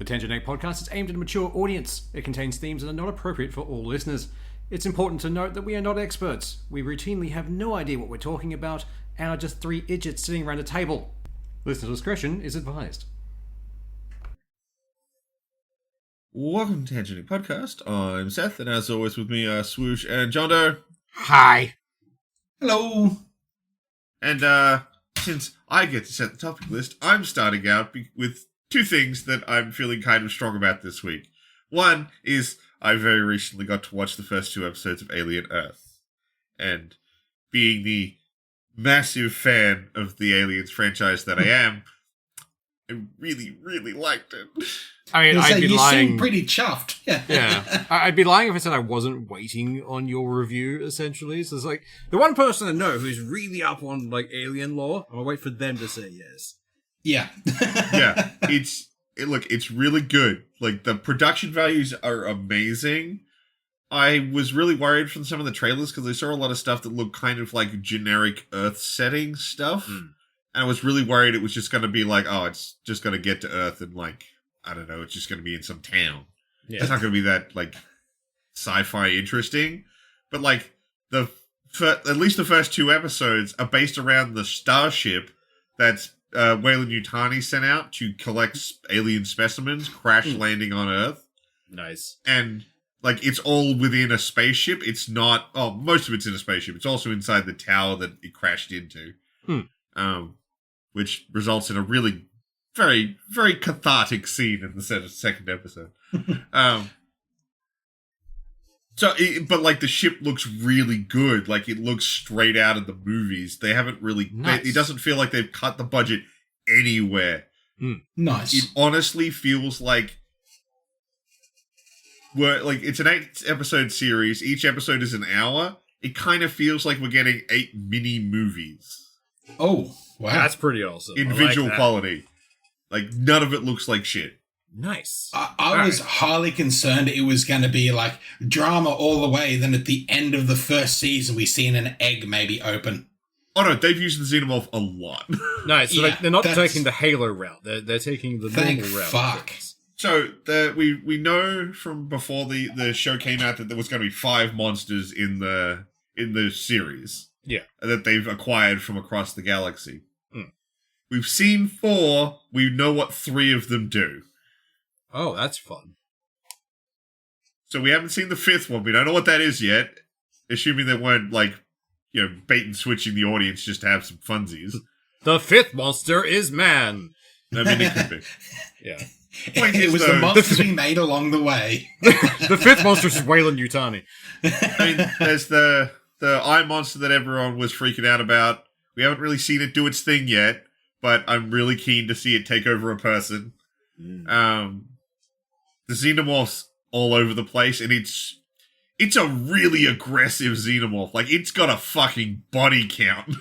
The Tangent Egg podcast is aimed at a mature audience. It contains themes that are not appropriate for all listeners. It's important to note that we are not experts. We routinely have no idea what we're talking about and are just three idiots sitting around a table. Listener discretion is advised. Welcome to Tangent Egg Podcast. I'm Seth, and as always with me are Swoosh and John Doe. Hi. Hello. And since I get to set the topic list, I'm starting out with two things that I'm feeling kind of strong about this week. One is I very recently got to watch the first two episodes of Alien Earth. And being the massive fan of the Aliens franchise that I am, I really, really liked it. I mean, I'd be you lying. seem pretty chuffed. Yeah. I'd be lying if I said I wasn't waiting on your review, essentially. So it's like, the one person I know who's really up on, like, alien lore, I'm gonna wait for them to say yes. Yeah. Yeah, it's really good. Like, the production values are amazing. I was really worried from some of the trailers because I saw a lot of stuff that looked kind of like generic Earth setting stuff. And I was really worried it was just going to be like, oh, it's just going to get to Earth and, like, I don't know, it's just going to be in some town. Yeah. It's not going to be that, like, sci-fi interesting. But, like, at least the first two episodes are based around the starship that's Weyland-Yutani sent out to collect alien specimens, crash landing on Earth. Nice. And, like, it's all within a spaceship. It's not... Oh, most of it's in a spaceship. It's also inside the tower that it crashed into. Which results in a really very, very cathartic scene in the second episode. But, like, the ship looks really good. Like, it looks straight out of the movies. They haven't really... Nice. It doesn't feel like they've cut the budget anywhere. Nice. It honestly feels like... it's an 8-episode series. Each episode is an hour. It kind of feels like we're getting 8 mini movies. Oh, wow. That's pretty awesome. In visual quality. Like, none of it looks like shit. Nice. I was highly concerned it was going to be like drama all the way. Then at the end of the first season, we seen an egg maybe open. Oh no, they've used the xenomorph a lot. Nice. So they're not taking the Halo route. They're taking the normal route. Fuck. So we know from before the show came out that there was going to be 5 monsters in the series. Yeah. That they've acquired from across the galaxy. We've seen 4. We know what 3 of them do. Oh, that's fun. So we haven't seen the 5th one. We don't know what that is yet. Assuming they weren't, like, you know, bait and switching the audience just to have some funsies. The 5th monster is man. I mean, it could be. Yeah. It was the monsters we made along the way. The 5th monster is Weyland-Yutani. I mean, there's the eye monster that everyone was freaking out about. We haven't really seen it do its thing yet, but I'm really keen to see it take over a person. The xenomorph's all over the place, and it's a really aggressive xenomorph. Like, it's got a fucking body count.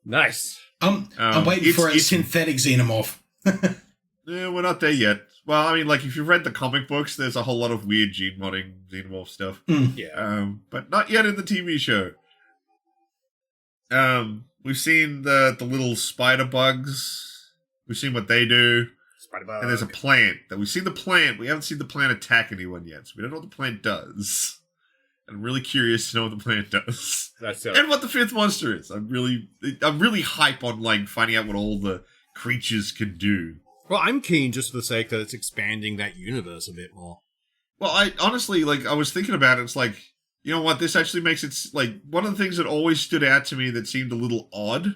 Nice. I'm waiting for a synthetic xenomorph. Yeah, we're not there yet. Well, I mean, like, if you've read the comic books, there's a whole lot of weird gene modding xenomorph stuff. Yeah. But not yet in the TV show. We've seen the little spider bugs. We've seen what they do. Spider bug. And there's a plant. We've seen the plant. We haven't seen the plant attack anyone yet, so we don't know what the plant does. I'm really curious to know what the plant does. And what the 5th monster is. I'm really hype on, like, finding out what all the creatures can do. Well, I'm keen just for the sake that it's expanding that universe a bit more. Well, I honestly, like, I was thinking about it. It's like, you know what? This actually makes it, like, one of the things that always stood out to me that seemed a little odd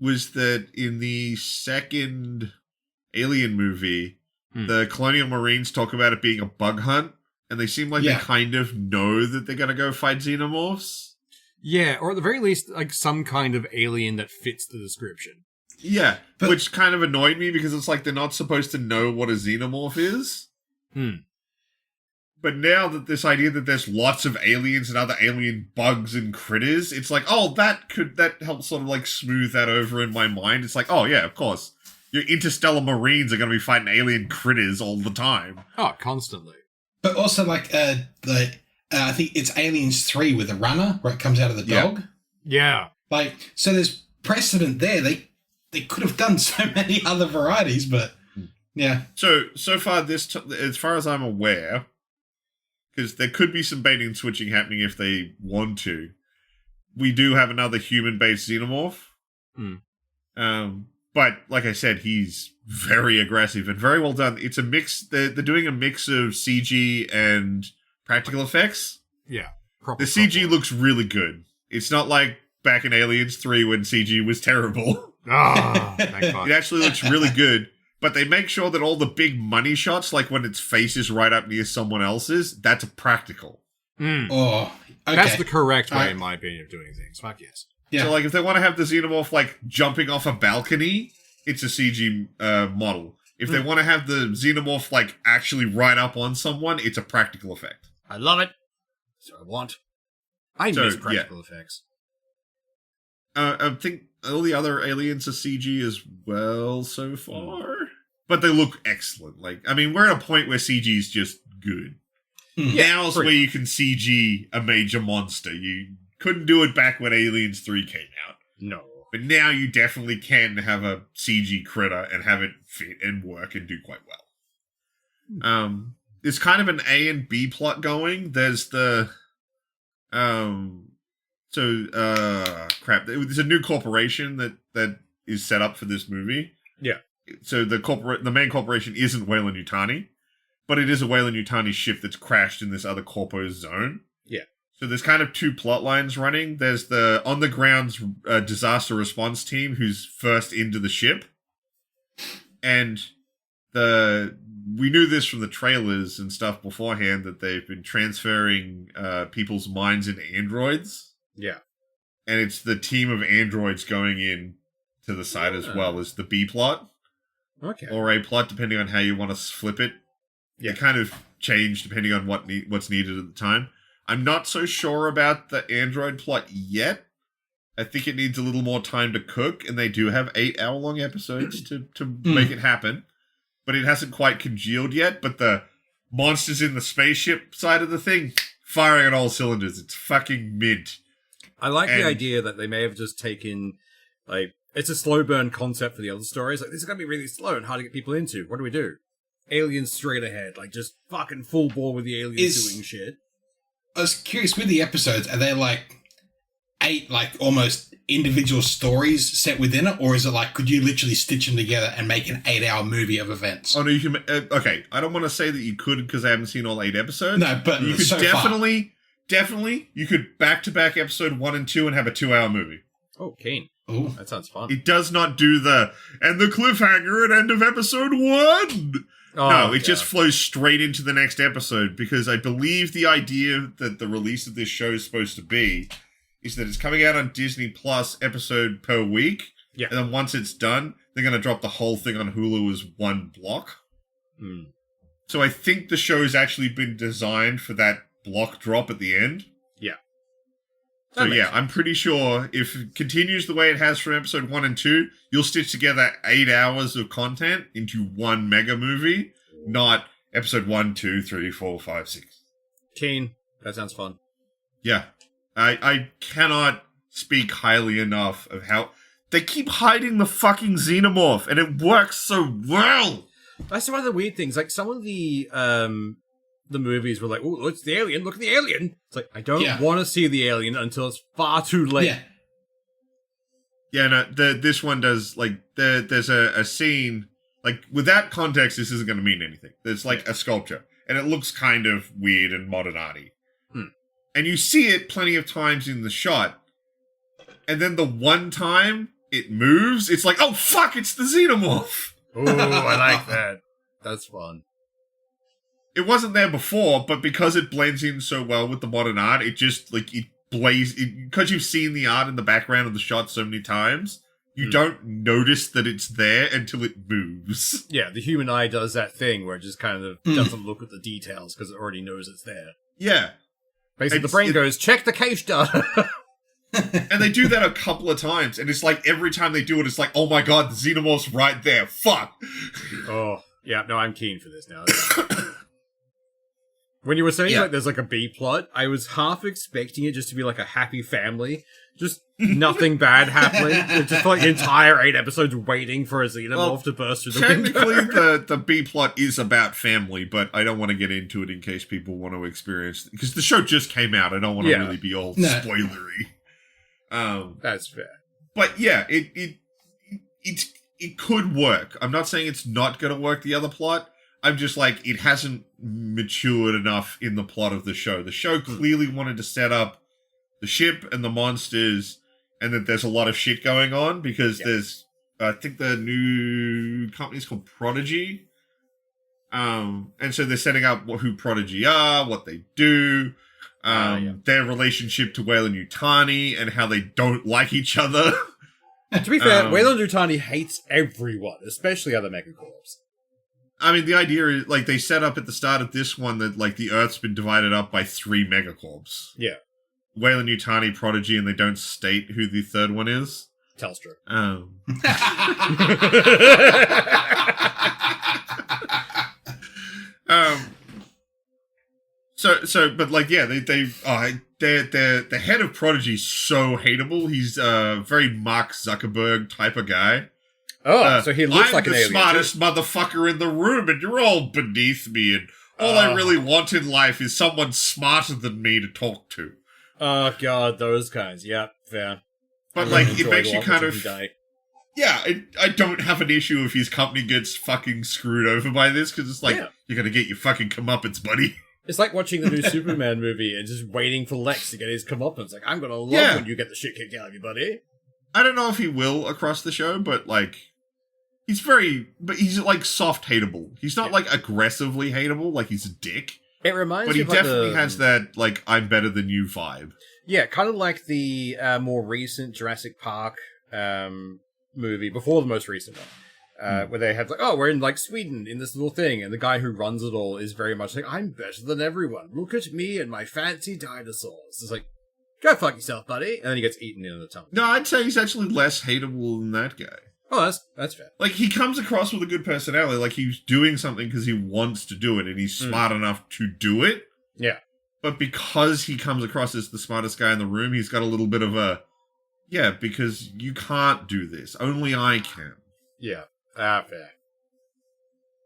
was that in the second Alien movie, the Colonial Marines talk about it being a bug hunt, and they seem like they kind of know that they're going to go fight xenomorphs. Yeah, or at the very least, like, some kind of alien that fits the description. Yeah, which kind of annoyed me because it's like they're not supposed to know what a xenomorph is. But now that this idea that there's lots of aliens and other alien bugs and critters, it's like, oh, that helps sort of, like, smooth that over in my mind. It's like, oh yeah, of course. Your interstellar marines are going to be fighting alien critters all the time. Oh, constantly. But also, like, I think it's Aliens 3 with the runner, where it comes out of the dog. Yeah. Like, so there's precedent there. They could have done so many other varieties, but Yeah. So far, as far as I'm aware, because there could be some baiting and switching happening if they want to, we do have another human-based xenomorph. But like I said, he's very aggressive and very well done. It's a mix. They're doing a mix of CG and practical effects. Yeah. The CG looks really good. It's not like back in Aliens 3 when CG was terrible. Thank God. It actually looks really good. But they make sure that all the big money shots, like when its face is right up near someone else's, that's practical. Oh, okay. That's the correct way, in my opinion, of doing things. Fuck yes. Yeah. So, like, if they want to have the xenomorph, like, jumping off a balcony, it's a CG model. If they want to have the xenomorph, like, actually right up on someone, it's a practical effect. I love it. That's what I want. I miss practical effects. I think all the other aliens are CG as well so far. But they look excellent. Like, I mean, we're at a point where CG is just good. Now's where you can CG a major monster. You couldn't do it back when Aliens 3 came out. No. But now you definitely can have a CG critter and have it fit and work and do quite well. There's kind of an A and B plot going. There's the... There's a new corporation that is set up for this movie. Yeah. So the main corporation isn't Weyland-Yutani, but it is a Weyland-Yutani ship that's crashed in this other corpo's zone. Yeah. So there's kind of two plot lines running. There's the on-the-ground disaster response team who's first into the ship. And we knew this from the trailers and stuff beforehand, that they've been transferring people's minds into androids. Yeah. And it's the team of androids going in to the side as well as the B plot. Okay. Or A plot, depending on how you want to flip it. Yeah. It kind of changed depending on what's needed at the time. I'm not so sure about the android plot yet. I think it needs a little more time to cook, and they do have 8-hour-long episodes to make it happen. But it hasn't quite congealed yet, but the monsters in the spaceship side of the thing, firing on all cylinders. It's fucking mint. I like the idea that they may have just taken, like, it's a slow burn concept for the other stories. Like, this is going to be really slow and hard to get people into. What do we do? Aliens straight ahead. Like, just fucking full bore with the aliens doing shit. I was curious, with the episodes, are they like 8, like, almost individual stories set within it? Or is it like, could you literally stitch them together and make an 8-hour movie of events? Oh, no, you can... okay, I don't want to say that you could because I haven't seen all 8 episodes. No, but you could definitely, you could back-to-back episode 1 and 2 and have a 2-hour movie. Oh, keen. Ooh. That sounds fun. It does not do the cliffhanger at end of episode 1. No, it just flows straight into the next episode, because I believe the idea that the release of this show is supposed to be is that it's coming out on Disney Plus episode per week. Yeah. And then once it's done, they're going to drop the whole thing on Hulu as one block. So I think the show's actually been designed for that block drop at the end. Yeah. So yeah, I'm pretty sure if it continues the way it has from episode 1 and 2, you'll stitch together 8 hours of content into one mega movie, not episode 1, 2, 3, 4, 5, 6. Keen. That sounds fun. Yeah. I cannot speak highly enough of how they keep hiding the fucking xenomorph, and it works so well. That's one of the weird things. Like, some of the movies were like, oh, it's the alien, look at the alien. It's like, I don't want to see the alien until it's far too late. Yeah. Yeah, no, this one does, like, there's a scene, like, without context, this isn't going to mean anything. There's, like, a sculpture, and it looks kind of weird and modern arty. And you see it plenty of times in the shot, and then the one time it moves, it's like, oh, fuck, it's the xenomorph! Ooh, I like that. That's fun. It wasn't there before, but because it blends in so well with the modern art, it just, like, because you've seen the art in the background of the shot so many times, you don't notice that it's there until it moves. Yeah, the human eye does that thing where it just kind of doesn't look at the details because it already knows it's there. Yeah. Basically, the brain goes, check the cache data. And they do that a couple of times, and it's like every time they do it, it's like, oh my god, the xenomorph's right there. Fuck! Oh, yeah, no, I'm keen for this now. When you were saying Yeah. like there's like a B plot, I was half expecting it just to be like a happy family, just nothing bad happening. It's just like the entire 8 episodes waiting for a xenomorph to burst through the Technically, window. the B plot is about family, but I don't want to get into it in case people want to experience, because the show just came out. I don't want to really be all spoilery. That's fair. But yeah, it could work. I'm not saying it's not going to work. The other plot, I'm just like, it hasn't matured enough in the plot of the show. The show clearly wanted to set up the ship and the monsters, and that there's a lot of shit going on, because there's, I think the new company's called Prodigy. And so they're setting up who Prodigy are, what they do, their relationship to Weyland-Yutani, and how they don't like each other. To be fair, Weyland-Yutani hates everyone, especially other megacorps. I mean, the idea is, like, they set up at the start of this one that, like, the Earth's been divided up by 3 megacorps. Yeah. Weyland-Yutani, Prodigy, and they don't state who the third one is. Telstra. But like, yeah, the head of Prodigy's so hateable. He's a very Mark Zuckerberg type of guy. Oh, so he looks I'm like an the alien. smartest motherfucker in the room, and you're all beneath me, and all I really want in life is someone smarter than me to talk to. Oh god, those kinds. Yeah, fair. But like, it makes you kind of... Yeah, I don't have an issue if his company gets fucking screwed over by this, because it's like, you're gonna get your fucking comeuppance, buddy. It's like watching the new Superman movie and just waiting for Lex to get his comeuppance. Like, I'm gonna love when you get the shit kicked out of you, buddy. I don't know if he will across the show, but like, he's like soft hateable. He's not like aggressively hateable, like he's a dick. It reminds but me he of like definitely has that, like, I'm better than you vibe. Yeah, kind of like the more recent Jurassic Park movie, before the most recent one, where they have like, oh, we're in like Sweden in this little thing, and the guy who runs it all is very much like, I'm better than everyone. Look at me and my fancy dinosaurs. It's like, go fuck yourself, buddy. And then he gets eaten in the tummy. No, I'd say he's actually less hateable than that guy. Oh, that's fair. Like, he comes across with a good personality. Like, he's doing something because he wants to do it, and he's smart enough to do it. Yeah. But because he comes across as the smartest guy in the room, he's got a little bit of a, yeah, because you can't do this. Only I can. Yeah. Fair.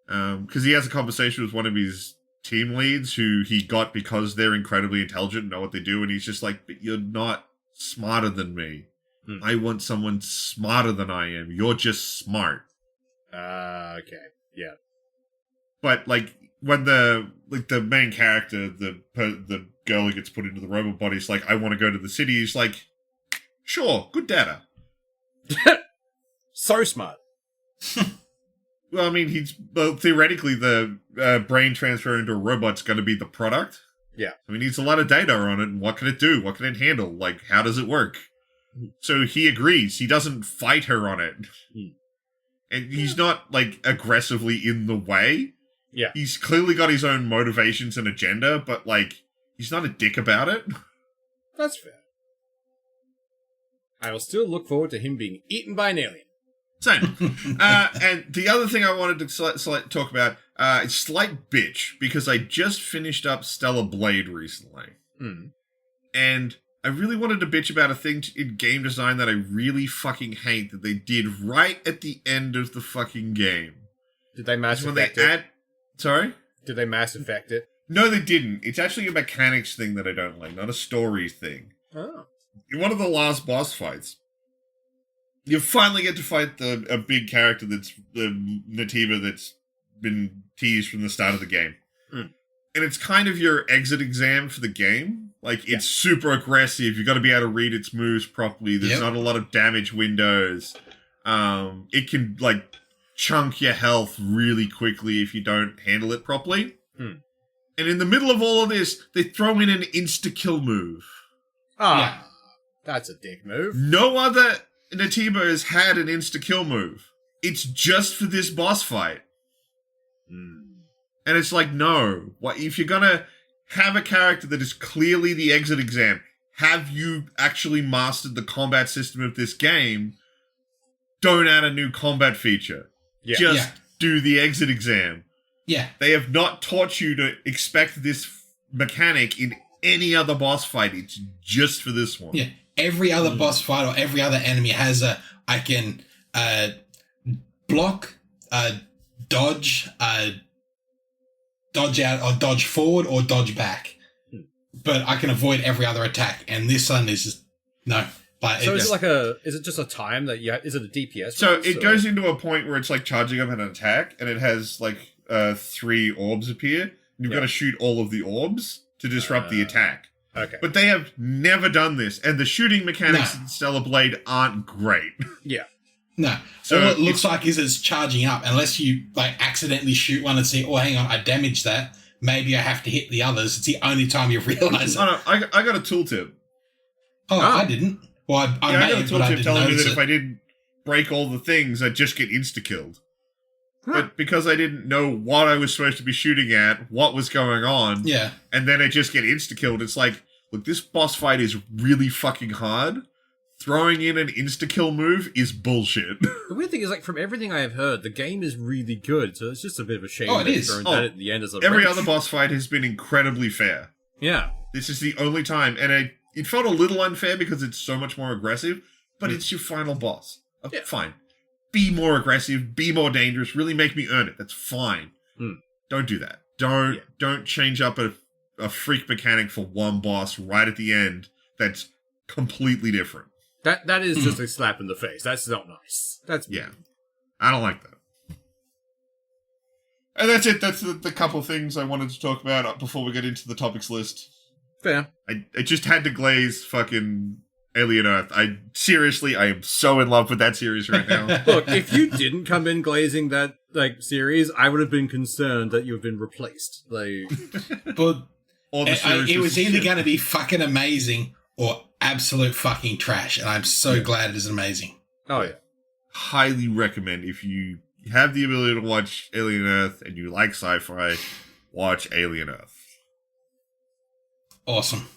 Because he has a conversation with one of his team leads who he got because they're incredibly intelligent and know what they do, and he's just like, but you're not smarter than me. I want someone smarter than I am. You're just smart. Okay. Yeah. But like, when the main character, the girl who gets put into the robot body, is like, I want to go to the city. He's like, sure, good data. So smart. Well, I mean, theoretically, the brain transfer into a robot's going to be the product. Yeah. I mean, needs a lot of data on it, and what can it do? What can it handle? Like, how does it work? So he agrees. He doesn't fight her on it. And he's not, like, aggressively in the way. Yeah. He's clearly got his own motivations and agenda, but, like, he's not a dick about it. That's fair. I will still look forward to him being eaten by an alien. Same. And the other thing I wanted to talk about is slight bitch, because I just finished up Stellar Blade recently. And I really wanted to bitch about a thing in game design that I really fucking hate that they did right at the end of the fucking game. Did they Mass Effect it? Sorry? Did they Mass Effect it? No, they didn't. It's actually a mechanics thing that I don't like, not a story thing. Oh. In one of the last boss fights, you finally get to fight a big character that's the Natiba that's been teased from the start of the game. And it's kind of your exit exam for the game. Like, it's super aggressive. You've got to be able to read its moves properly. There's not a lot of damage windows. It can, like, chunk your health really quickly if you don't handle it properly. And in the middle of all of this, they throw in an insta-kill move. That's a dick move. No other Natiba has had an insta-kill move. It's just for this boss fight. And it's like, no. If you're gonna have a character that is clearly the exit exam, have you actually mastered the combat system of this game? Don't add a new combat feature. Just do the exit exam. Yeah. They have not taught you to expect this mechanic in any other boss fight. It's just for this one. Yeah. Every other boss fight or every other enemy has I can block, dodge out or dodge forward or dodge back. But I can avoid every other attack. And this one is just, no. So is it just a time that is it a DPS? So it goes into a point where it's like charging up an attack and it has like 3 orbs appear. And you've got to shoot all of the orbs to disrupt the attack. Okay. But they have never done this, and the shooting mechanics in Stellar Blade aren't great. Yeah. No. So all it looks like is it's charging up, unless you like accidentally shoot one and see, oh, hang on, I damaged that. Maybe I have to hit the others. It's the only time you realize it. Oh, no, I got a tooltip. Oh, I didn't. Well, I got may a have, but I tooltip didn't telling me notice that it. if I didn't break all the things, I'd just get insta-killed. But because I didn't know what I was supposed to be shooting at, what was going on, and then I just get insta-killed, it's like, look, this boss fight is really fucking hard. Throwing in an insta-kill move is bullshit. The weird thing is, like, from everything I have heard, the game is really good, so it's just a bit of a shame it that is. they've thrown that at the end as a Every wrench. other boss fight has been incredibly fair. Yeah. This is the only time, and it felt a little unfair because it's so much more aggressive, but it's your final boss. Fine. Be more aggressive, be more dangerous, really make me earn it. That's fine. Don't do that. Don't change up a freak mechanic for one boss right at the end that's completely different. That is just a slap in the face. That's not nice. That's I don't like that. And that's it. That's the couple of things I wanted to talk about before we get into the topics list. Fair. I just had to glaze fucking Alien Earth. I am so in love with that series right now. Look, if you didn't come in glazing that series, I would have been concerned that you have been replaced. But it was either shit. going to be fucking amazing or absolute fucking trash, and I'm so glad it is amazing. Oh yeah. Highly recommend if you have the ability to watch Alien Earth and you like sci-fi, watch Alien Earth. Awesome.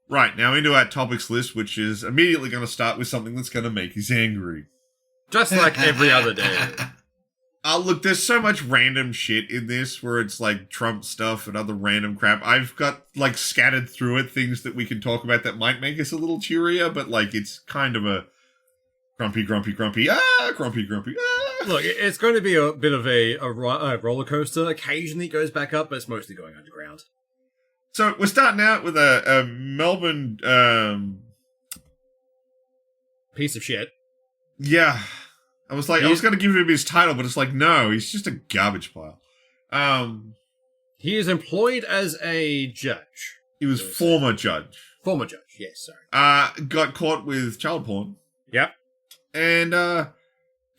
Right, now into our topics list, which is immediately going to start with something that's going to make us angry. Just like every other day. Look, there's so much random shit in this where it's like Trump stuff and other random crap. I've got like scattered through it things that we can talk about that might make us a little cheerier, but like it's kind of a grumpy, grumpy, grumpy. Look, it's going to be a bit of a roller coaster. Occasionally it goes back up, but it's mostly going underground. So we're starting out with a Melbourne piece of shit. Yeah. I was like, I was going to give him his title, but it's like, no, he's just a garbage pile. He is employed as a judge. He was former judge. Former judge, yes, sorry. Got caught with child porn. Yep. And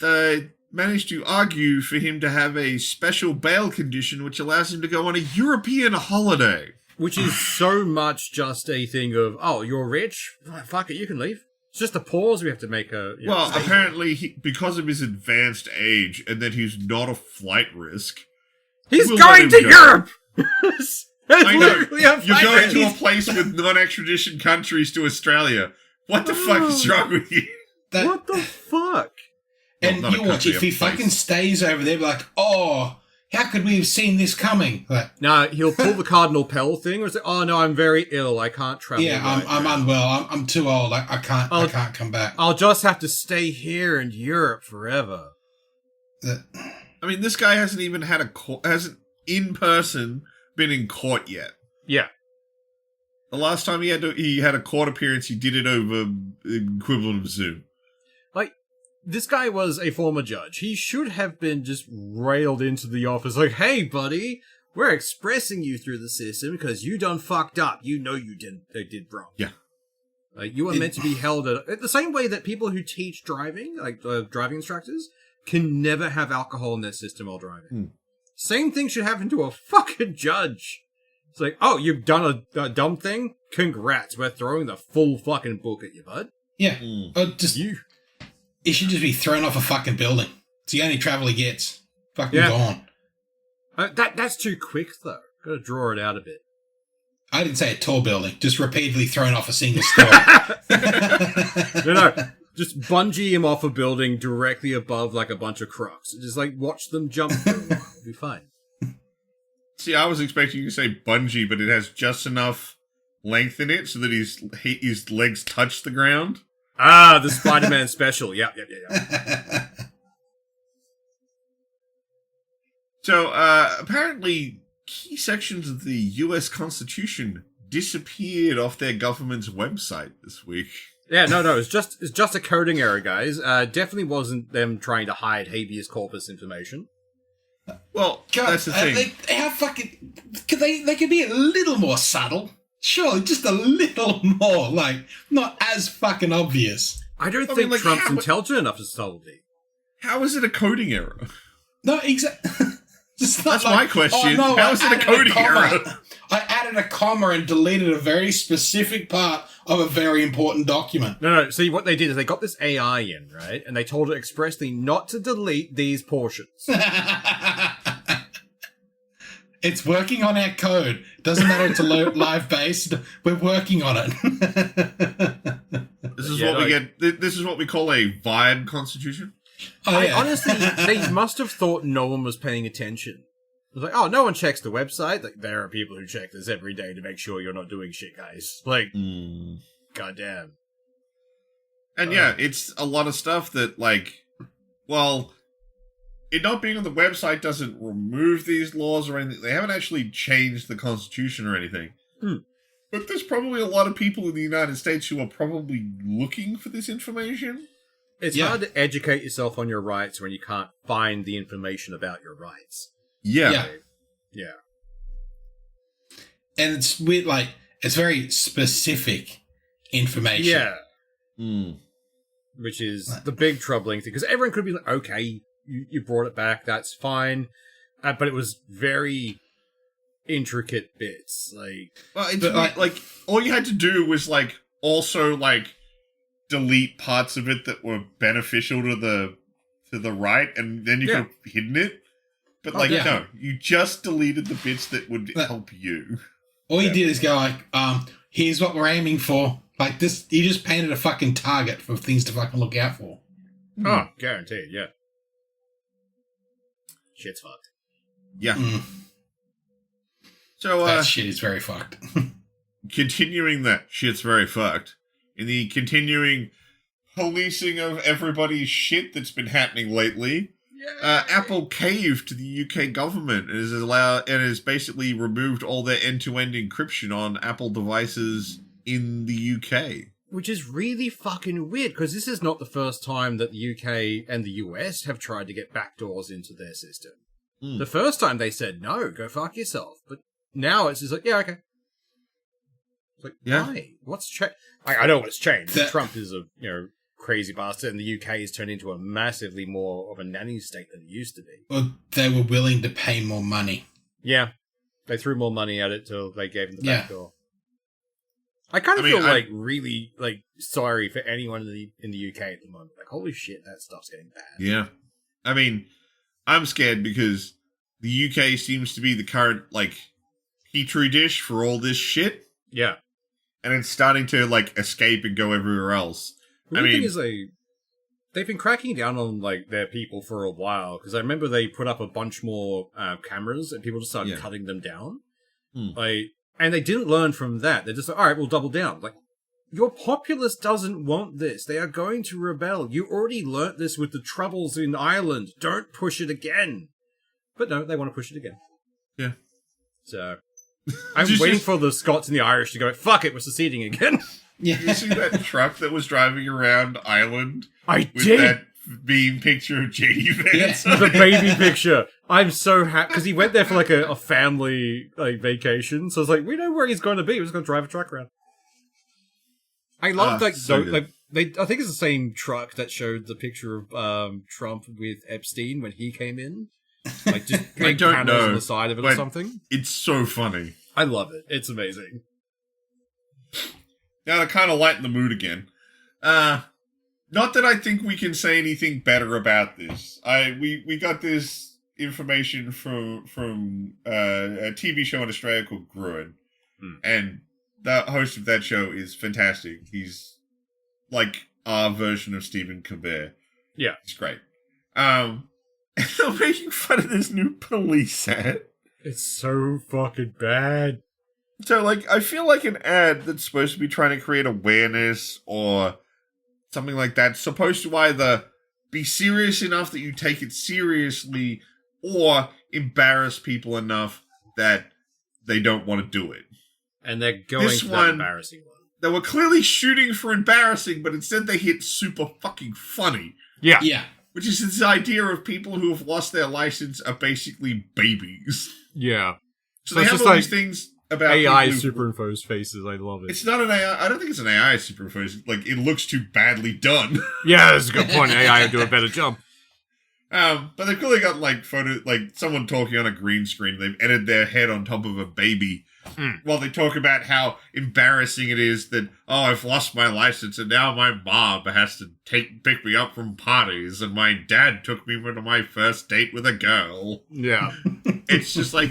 they managed to argue for him to have a special bail condition which allows him to go on a European holiday. Which is so much just a thing of, oh, you're rich? Fuck it, you can leave. It's just a pause. We have to make a... Well, apparently, because of his advanced age and that he's not a flight risk... He's going to Europe! I know. You're going to a place with non-extradition countries to Australia. What the fuck is wrong with you? What the fuck? And well, you watch, if he fucking stays over there, be like, oh... How could we have seen this coming? Like, no, he'll pull the Cardinal Pell thing, or say, "Oh no, I'm very ill. I can't travel." Yeah, I'm unwell. I'm too old. I can't come back. I'll just have to stay here in Europe forever. I mean, this guy hasn't even had hasn't in person been in court yet. Yeah. The last time he had a court appearance, he did it over equivalent of Zoom. This guy was a former judge. He should have been just railed into the office like, hey, buddy, we're expressing you through the system because you done fucked up. You know you did wrong. Yeah. You are meant to be held at the same way that people who teach driving, like driving instructors, can never have alcohol in their system while driving. Same thing should happen to a fucking judge. It's like, oh, you've done a dumb thing? Congrats, we're throwing the full fucking book at you, bud. Yeah. He should just be thrown off a fucking building. It's the only travel he gets. Fucking gone. That's too quick, though. Gotta draw it out a bit. I didn't say a tall building. Just repeatedly thrown off a single story. No. Just bungee him off a building directly above, like, a bunch of crocs. Just, like, watch them jump for a while. It'll be fine. See, I was expecting you to say bungee, but it has just enough length in it so that his legs touch the ground. Ah, the Spider-Man special. Yeah. So, apparently, key sections of the U.S. Constitution disappeared off their government's website this week. Yeah, no, it's just a coding error, guys. Definitely wasn't them trying to hide habeas corpus information. Well, God, that's the thing. How fucking... They could be a little more subtle. Sure, just a little more, like, not as fucking obvious. I don't think like, Trump's intelligent enough for subtlety. How is it a coding error? No, exactly. That's my question. How is it a coding error? I added a comma and deleted a very specific part of a very important document. No. See, what they did is they got this AI in, right? And they told it expressly not to delete these portions. It's working on our code. Doesn't matter it's a live base. We're working on it. This is what we call a vibe constitution. Honestly, they must have thought no one was paying attention. It was like, oh, no one checks the website. Like, there are people who check this every day to make sure you're not doing shit, guys. Like, goddamn. And yeah, it's a lot of stuff that, like, well, it not being on the website doesn't remove these laws or anything. They haven't actually changed the Constitution or anything. But there's probably a lot of people in the United States who are probably looking for this information. It's hard to educate yourself on your rights when you can't find the information about your rights. Yeah. And it's weird, like, it's very specific information. Yeah. Which is the big troubling thing. Because everyone could be like, okay, you brought it back, that's fine. But it was very intricate bits. Well, it's like, all you had to do was, like, also, like, delete parts of it that were beneficial to the right, and then you could have hidden it. But, no, you just deleted the bits that would help you. All you did is go like, here's what we're aiming for. Like this, you just painted a fucking target for things to fucking look out for. Oh, guaranteed, yeah. Shit's fucked. Yeah. So, that shit is very fucked. Continuing that shit's very fucked. In the continuing policing of everybody's shit that's been happening lately, Apple caved to the UK government and has basically removed all their end-to-end encryption on Apple devices in the UK. Which is really fucking weird, because this is not the first time that the UK and the US have tried to get backdoors into their system. The first time they said, no, go fuck yourself. But now it's just like, yeah, okay. It's like, why? What's changed? I know what's changed. Trump is a crazy bastard, and the UK has turned into a massively more of a nanny state than it used to be. Well, they were willing to pay more money. Yeah. They threw more money at it till they gave them the backdoor. I kind of feel really sorry for anyone in the UK at the moment. Like, holy shit, that stuff's getting bad. Yeah. I mean, I'm scared because the UK seems to be the current, petri dish for all this shit. Yeah. And it's starting to, escape and go everywhere else. The thing is, they've been cracking down on, their people for a while, because I remember they put up a bunch more cameras, and people just started cutting them down. And they didn't learn from that. They're just like, all right, we'll double down. Like, your populace doesn't want this. They are going to rebel. You already learnt this with the Troubles in Ireland. Don't push it again. But no, they want to push it again. Yeah. So, I'm waiting for the Scots and the Irish to go, fuck it, we're seceding again. Yeah. Did you see that truck that was driving around Ireland? I with did. That meme picture of JD Vance. The baby picture. I'm so happy because he went there for a family vacation. So I was like, we know where he's going to be. We're just going to drive a truck around. I love I think it's the same truck that showed the picture of Trump with Epstein when he came in. Just I don't panels know on the side of it or something. It's so funny. I love it. It's amazing. Now to kind of lighten the mood again. Not that I think we can say anything better about this. We got this information from a TV show in Australia called Gruen, and the host of that show is fantastic. He's like our version of Stephen Colbert. Yeah, it's great. They're making fun of this new police ad. It's so fucking bad. So, like, I feel like an ad that's supposed to be trying to create awareness or something like that, supposed to either be serious enough that you take it seriously or embarrass people enough that they don't want to do it. And they're going This for one- that embarrassing one. They were clearly shooting for embarrassing, but instead they hit super fucking funny. Yeah. Yeah. Which is this idea of people who have lost their license are basically babies. Yeah. So So they it's have just all like these things about AI people who- superimposed faces. I love it. It's not an AI. I don't think it's an AI superimposed. Like, it looks too badly done. Yeah, that's a good point. AI would do a better job. But they've clearly got, like, someone talking on a green screen. They've edited their head on top of a baby. While they talk about how embarrassing it is that, oh, I've lost my license and now my mom has to pick me up from parties and my dad took me to my first date with a girl. Yeah. It's just like,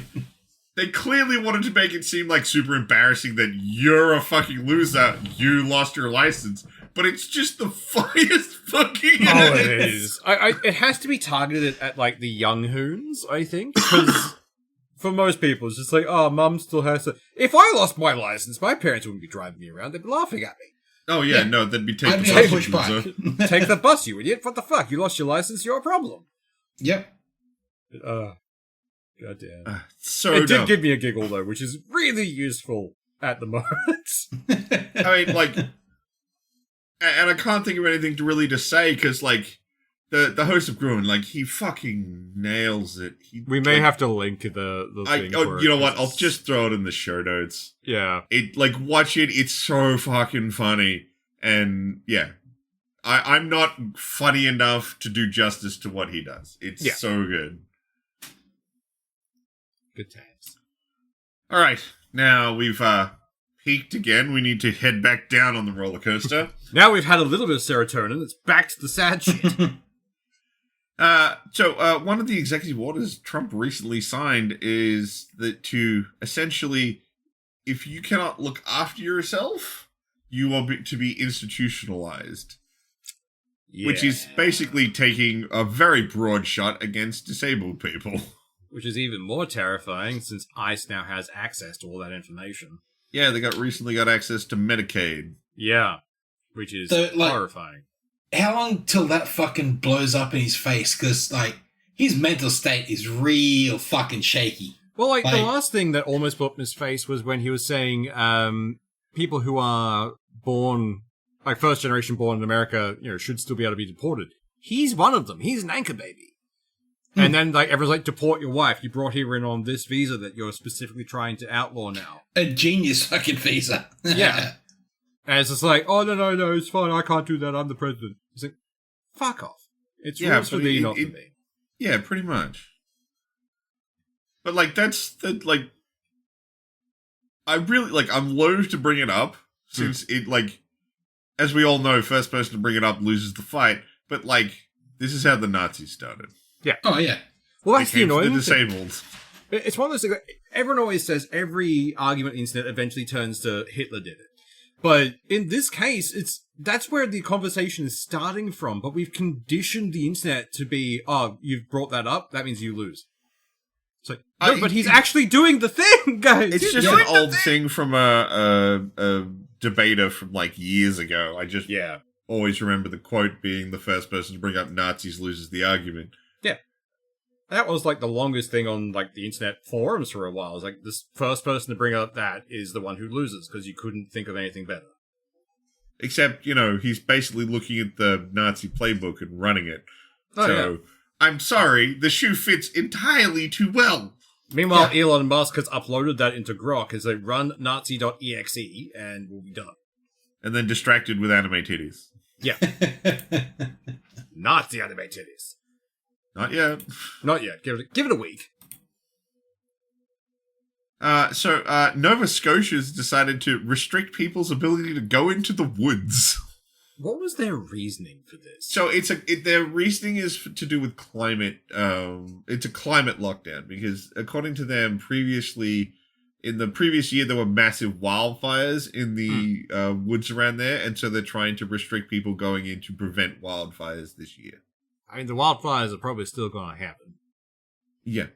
they clearly wanted to make it seem like super embarrassing that you're a fucking loser, you lost your license. But it's just the funniest fucking Oh, it is. It has to be targeted at, like, the young hoons, I think, because for most people, it's just like, oh, mum still has to... If I lost my license, my parents wouldn't be driving me around. They'd be laughing at me. Oh, yeah, Yeah. no, they'd be I'd taking be the like bus, you push loser. back. Take the bus, you idiot. What the fuck? You lost your license, you're a problem. Yep. Goddamn. So It did dumb. give me a giggle, though, which is really useful at the moment. I mean, like... And I can't think of anything to really say, because, like, the host of Gruen, like, he fucking nails it. We may have to link the thing for you know it, what? 'cause I'll it's- just throw it in the show notes. Yeah. It, like, watch it. It's so fucking funny. And, yeah. I'm not funny enough to do justice to what he does. It's Yeah. so good. Good times. All right. Now we've peaked again. We need to head back down on the roller coaster. Now we've had a little bit of serotonin, it's back to the sad shit. So one of the executive orders Trump recently signed is that to essentially, if you cannot look after yourself, you are to be institutionalized. Which is basically taking a very broad shot against disabled people. Which is even more terrifying since ICE now has access to all that information. Yeah, they recently got access to Medicaid. Yeah. Which is So, like- horrifying. How long till that fucking blows up in his face? Because, like, his mental state is real fucking shaky. Well, like, the Like- last thing that almost blew up in his face was when he was saying people who are born, like first generation born in America, should still be able to be deported. He's one of them. He's an anchor baby. And then, like, everyone's like, deport your wife. You brought her in on this visa that you're specifically trying to outlaw now. A genius fucking visa. Yeah. And it's just like, oh, no, it's fine. I can't do that. I'm the president. It's like, fuck off. It's Yeah, rules for but thee, it- not for it- me. Yeah, pretty much. But, like, I really, like, I'm loath to bring it up, since it, like, as we all know, first person to bring it up loses the fight, but, like, this is how the Nazis started. Oh, yeah. Well, They that's the came for annoying the thing. disabled. It's one of those things, like, everyone always says every argument on the internet eventually turns to Hitler did it. But in this case, that's where the conversation is starting from, but we've conditioned the internet to be, oh, you've brought that up, that means you lose. It's like, no, but he's actually doing the thing, guys! It's He's just doing an the old thing from a debater from, like, years ago. I just Yeah. always remember the quote being the first person to bring up Nazis loses the argument. That was, like, the longest thing on, like, the internet forums for a while. It's like, this first person to bring up that is the one who loses, because you couldn't think of anything better. Except, he's basically looking at the Nazi playbook and running it. Oh, So, yeah. I'm sorry, the shoe fits entirely too well. Meanwhile, Elon Musk has uploaded that into Grok as a run nazi.exe, and we'll be done. And then distracted with anime titties. Yeah. Nazi anime titties. Not yet. Not yet. Give it a week. So Nova Scotia's decided to restrict people's ability to go into the woods. What was their reasoning for this? So their reasoning is to do with climate. It's a climate lockdown because according to them, in the previous year there were massive wildfires in the woods around there, and so they're trying to restrict people going in to prevent wildfires this year. I mean, the wildfires are probably still going to happen. Yeah.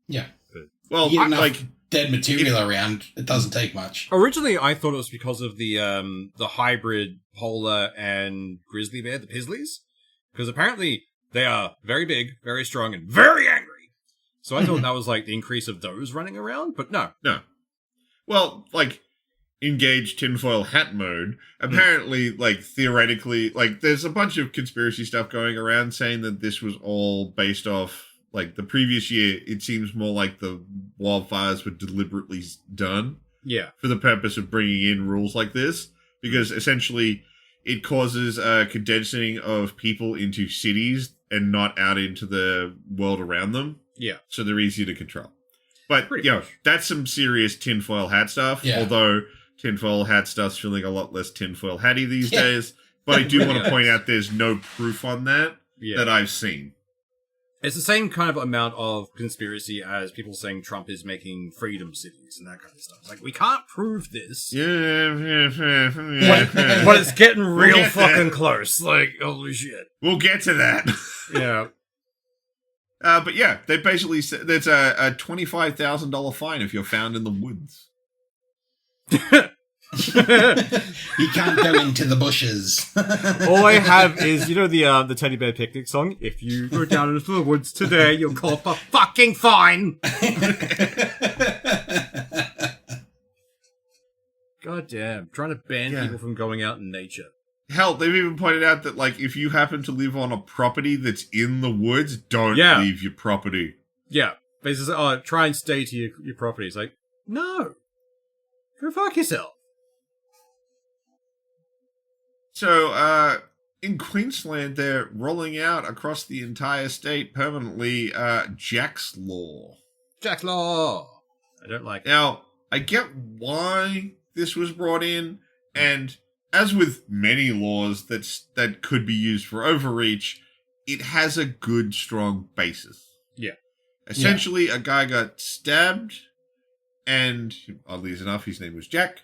Yeah. But Well, You get enough like dead material around, it doesn't take much. Originally, I thought it was because of the hybrid polar and grizzly bear, the Pisleys, because apparently they are very big, very strong, and very angry. So I thought that was like the increase of those running around, but no. no. Well, like engage tinfoil hat mode. Apparently, like theoretically, like there's a bunch of conspiracy stuff going around saying that this was all based off like the previous year. It seems more like the wildfires were deliberately done Yeah. for the purpose of bringing in rules like this, because essentially it causes a condensing of people into cities and not out into the world around them. Yeah. So they're easier to control. But, Pretty you know, much. that's some serious tinfoil hat stuff. Yeah. Although tinfoil hat stuff's feeling a lot less tinfoil hatty these Yeah. days. But I do want to Yeah. point out there's no proof on that Yeah. that I've seen. It's the same kind of amount of conspiracy as people saying Trump is making freedom cities and that kind of stuff. It's like, we can't prove this. Yeah. But it's getting real get there. fucking close. Like, holy shit. We'll get to that. Yeah. But yeah, they basically said there's a $25,000 fine if you're found in the woods. You can't go into the bushes. All I have is, you know, the Teddy Bear Picnic song? If you go down into the woods today, you'll cop a fucking fine! God damn. Trying to ban Yeah. people from going out in nature. Hell, they've even pointed out that, like, if you happen to live on a property that's in the woods, don't Yeah. leave your property. Yeah. Basically, try and stay to your property. It's like, no. Go fuck yourself. So, in Queensland, they're rolling out across the entire state permanently Jack's Law. Jack's Law. I don't like it. Now, I get why this was brought in, and as with many laws that could be used for overreach, it has a good, strong basis. Yeah. Essentially, a guy got stabbed, and oddly enough, his name was Jack.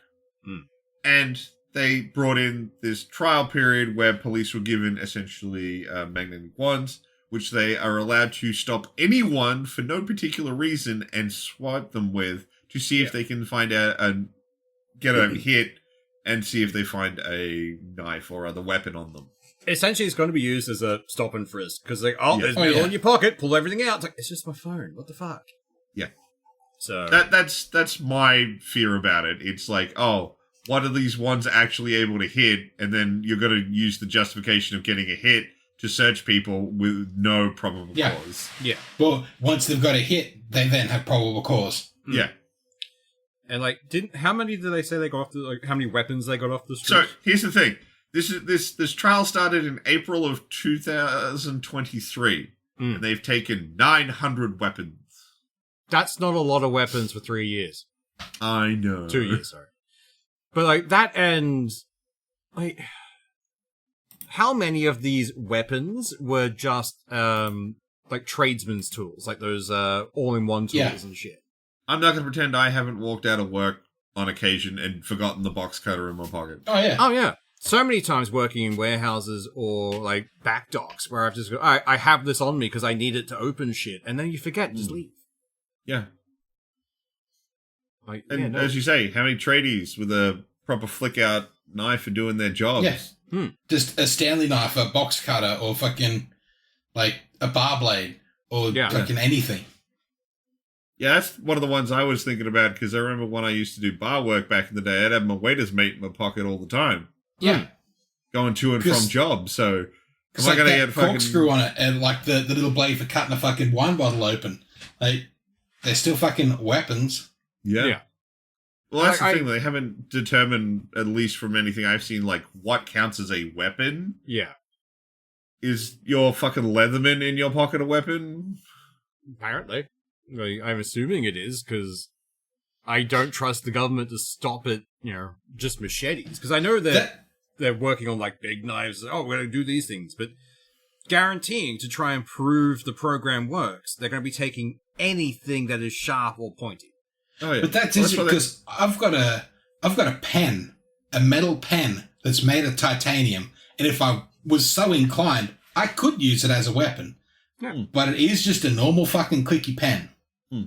And they brought in this trial period where police were given essentially magnetic wands, which they are allowed to stop anyone for no particular reason and swipe them with to see if they can find out and get a hit and see if they find a knife or other weapon on them. Essentially, it's going to be used as a stop and frisk. Because, like, there's Oh, metal yeah. in your pocket, pull everything out. It's like, it's just my phone. What the fuck? Yeah. So That's my fear about it. It's like, oh, what are these ones actually able to hit? And then you're going to use the justification of getting a hit to search people with no probable cause. Yeah. Well, once they've got a hit, they then have probable cause. Yeah. And, like, how many did they say they got off how many weapons they got off the So street? here's the thing. This trial started in April of 2023, and they've taken 900 weapons. That's not a lot of weapons for 3 years. I know. 2 years, sorry. But, like, that ends... Like, how many of these weapons were just, like, tradesmen's tools? Like those all-in-one tools and shit? I'm not going to pretend I haven't walked out of work on occasion and forgotten the box cutter in my pocket. Oh, yeah. Oh, yeah. So many times working in warehouses or, like, back docks where I've just go, I have this on me because I need it to open shit. And then you forget and just leave. Yeah. Like, And yeah, no. as you say, how many tradies with a proper flick-out knife are doing their jobs? Yeah. Just a Stanley knife, a box cutter, or fucking, like, a bar blade, or fucking anything. Yeah, that's one of the ones I was thinking about, because I remember when I used to do bar work back in the day, I'd have my waiter's mate in my pocket all the time. Yeah. Going to and from jobs, so... It's Am I like gonna that get fucking corkscrew on it, and like the little blade for cutting a fucking wine bottle open. Like, they're still fucking weapons. Yeah. Well, that's the I- thing. They haven't determined, at least from anything I've seen, like, what counts as a weapon. Yeah. Is your fucking Leatherman in your pocket a weapon? Apparently. I'm assuming it is, because I don't trust the government to stop it, just machetes. Because I know they're working on, like, big knives. Oh, we're going to do these things. But guaranteeing to try and prove the program works, they're going to be taking anything that is sharp or pointy. Oh, yeah. But that's easy because I've got a pen, a metal pen that's made of titanium, and if I was so inclined, I could use it as a weapon. Yeah. But it is just a normal fucking clicky pen.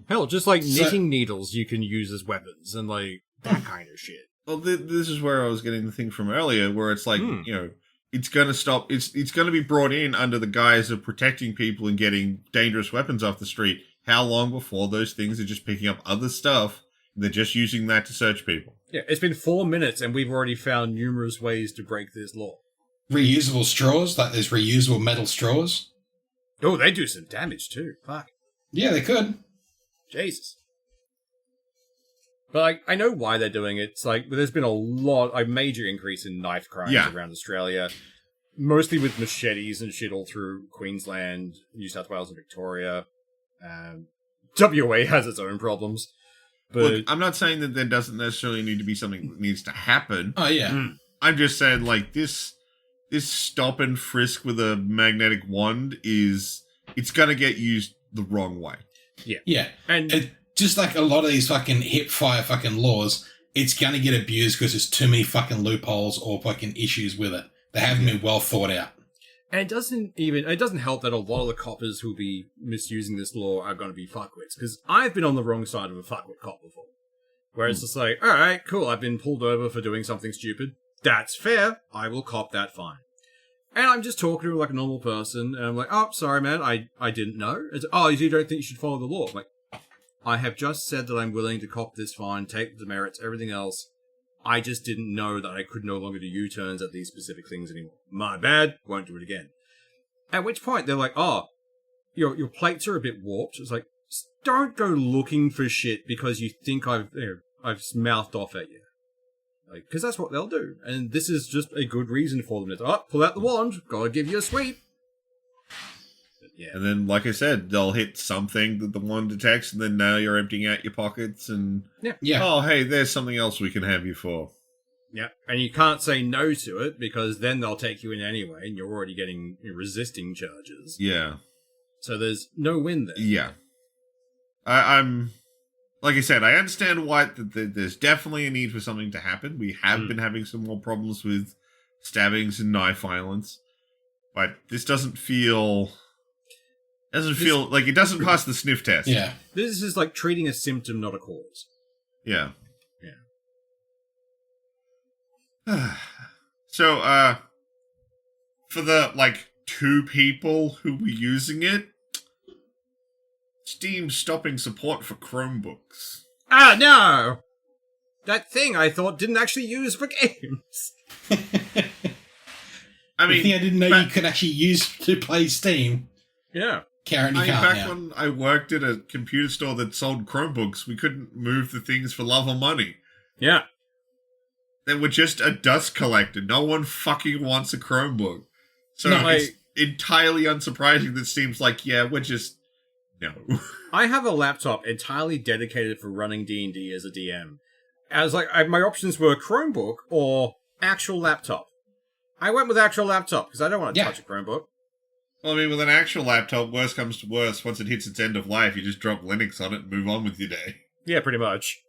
Hell, just like So- knitting needles you can use as weapons and like that kind of shit. Well, this is where I was getting the thing from earlier, where it's like, you know, it's going to stop. It's going to be brought in under the guise of protecting people and getting dangerous weapons off the street. How long before those things are just picking up other stuff and they're just using that to search people? Yeah, it's been 4 minutes and we've already found numerous ways to break this law. Reusable straws, like there's reusable metal straws. Oh, they do some damage too. Fuck. Yeah, they could. Jesus. But like, I know why they're doing it. It's like there's been a major increase in knife crimes around Australia, mostly with machetes and shit all through Queensland, New South Wales, and Victoria. WA has its own problems, but Look, I'm not saying that there doesn't necessarily need to be something that needs to happen. Oh, yeah. I'm just saying, like, this stop and frisk with a magnetic wand it's gonna get used the wrong way. Yeah. and Just like a lot of these fucking hip fire fucking laws, it's going to get abused because there's too many fucking loopholes or fucking issues with it. They haven't been well thought out. And it doesn't help that a lot of the coppers who'll be misusing this law are going to be fuckwits. Because I've been on the wrong side of a fuckwit cop before. Where it's just like, alright, cool, I've been pulled over for doing something stupid. That's fair. I will cop that fine. And I'm just talking to like a normal person, and I'm like, oh, sorry, man, I didn't know. It's, oh, you don't think you should follow the law? I'm like, I have just said that I'm willing to cop this fine, take the demerits, everything else. I just didn't know that I could no longer do U-turns at these specific things anymore. My bad, won't do it again. At which point they're like, oh, your plates are a bit warped. It's like, don't go looking for shit because you think I've mouthed off at you. Like, because that's what they'll do. And this is just a good reason for them to, pull out the wand, gotta give you a sweep. But yeah. And then, like I said, they'll hit something that the wand detects, and then now you're emptying out your pockets, and Yeah. oh, hey, there's something else we can have you for. Yeah, and you can't say no to it because then they'll take you in anyway, and you're already getting resisting charges. Yeah. So there's no win there. Yeah. I'm... Like I said, I understand why there's definitely a need for something to happen. We have been having some more problems with stabbings and knife violence. But this doesn't feel like it doesn't pass the sniff test. Yeah. This is like treating a symptom, not a cause. Yeah. Yeah. So, for the, 2 people who were using it, Steam stopping support for Chromebooks. Ah, no! That thing I thought didn't actually use for games. I The mean, thing I didn't know you could actually use to play Steam. Yeah. Karen, you can't back now. when I worked at a computer store that sold Chromebooks, we couldn't move the things for love or money. Yeah. They were just a dust collector. No one fucking wants a Chromebook. So No, it's entirely unsurprising that Steam's like, yeah, we're just... No. I have a laptop entirely dedicated for running D&D as a DM. As my options were Chromebook or actual laptop. I went with actual laptop because I don't want to touch a Chromebook. Well, I mean, with an actual laptop, worst comes to worst, once it hits its end of life, you just drop Linux on it and move on with your day. Yeah, pretty much.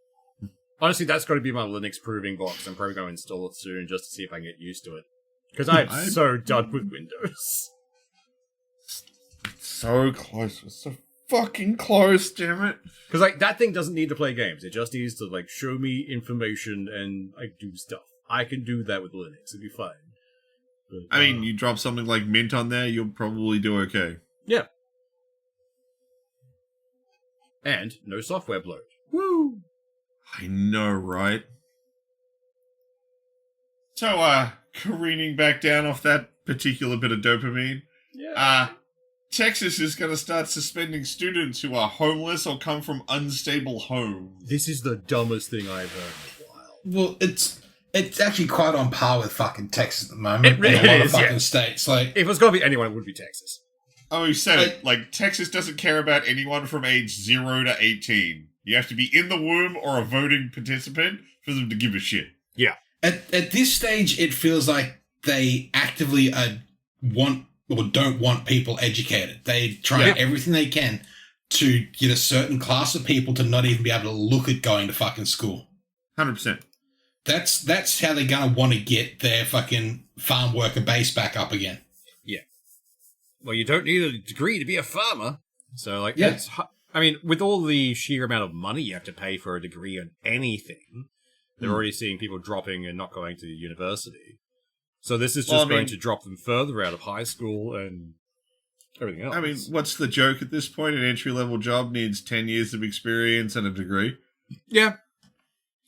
Honestly, that's got to be my Linux proving box. I'm probably going to install it soon just to see if I can get used to it. Because I'm so done with Windows. So close. We're so fucking close, damn it. Because that thing doesn't need to play games. It just needs to show me information and do stuff. I can do that with Linux. It'd be fine. But, I mean, you drop something like Mint on there, you'll probably do okay. Yeah. And no software bloat. Woo! I know, right? So, careening back down off that particular bit of dopamine, Yeah. Texas is going to start suspending students who are homeless or come from unstable homes. This is the dumbest thing I've heard in a while. Well, it's actually quite on par with fucking Texas at the moment. It really and a lot is, of fucking yeah. states. Like, If it was going to be anyone, it would be Texas. Oh, he said it. Texas doesn't care about anyone from age 0 to 18. You have to be in the womb or a voting participant for them to give a shit. Yeah. At this stage, it feels like they actively want or don't want people educated. They try everything they can to get a certain class of people to not even be able to look at going to fucking school. 100%. That's how they're going to want to get their fucking farm worker base back up again. Yeah. Well, you don't need a degree to be a farmer. So, Yeah. I mean, with all the sheer amount of money you have to pay for a degree on anything, they're already seeing people dropping and not going to university. So this is just going to drop them further out of high school and everything else. I mean, what's the joke at this point? An entry-level job needs 10 years of experience and a degree. Yeah.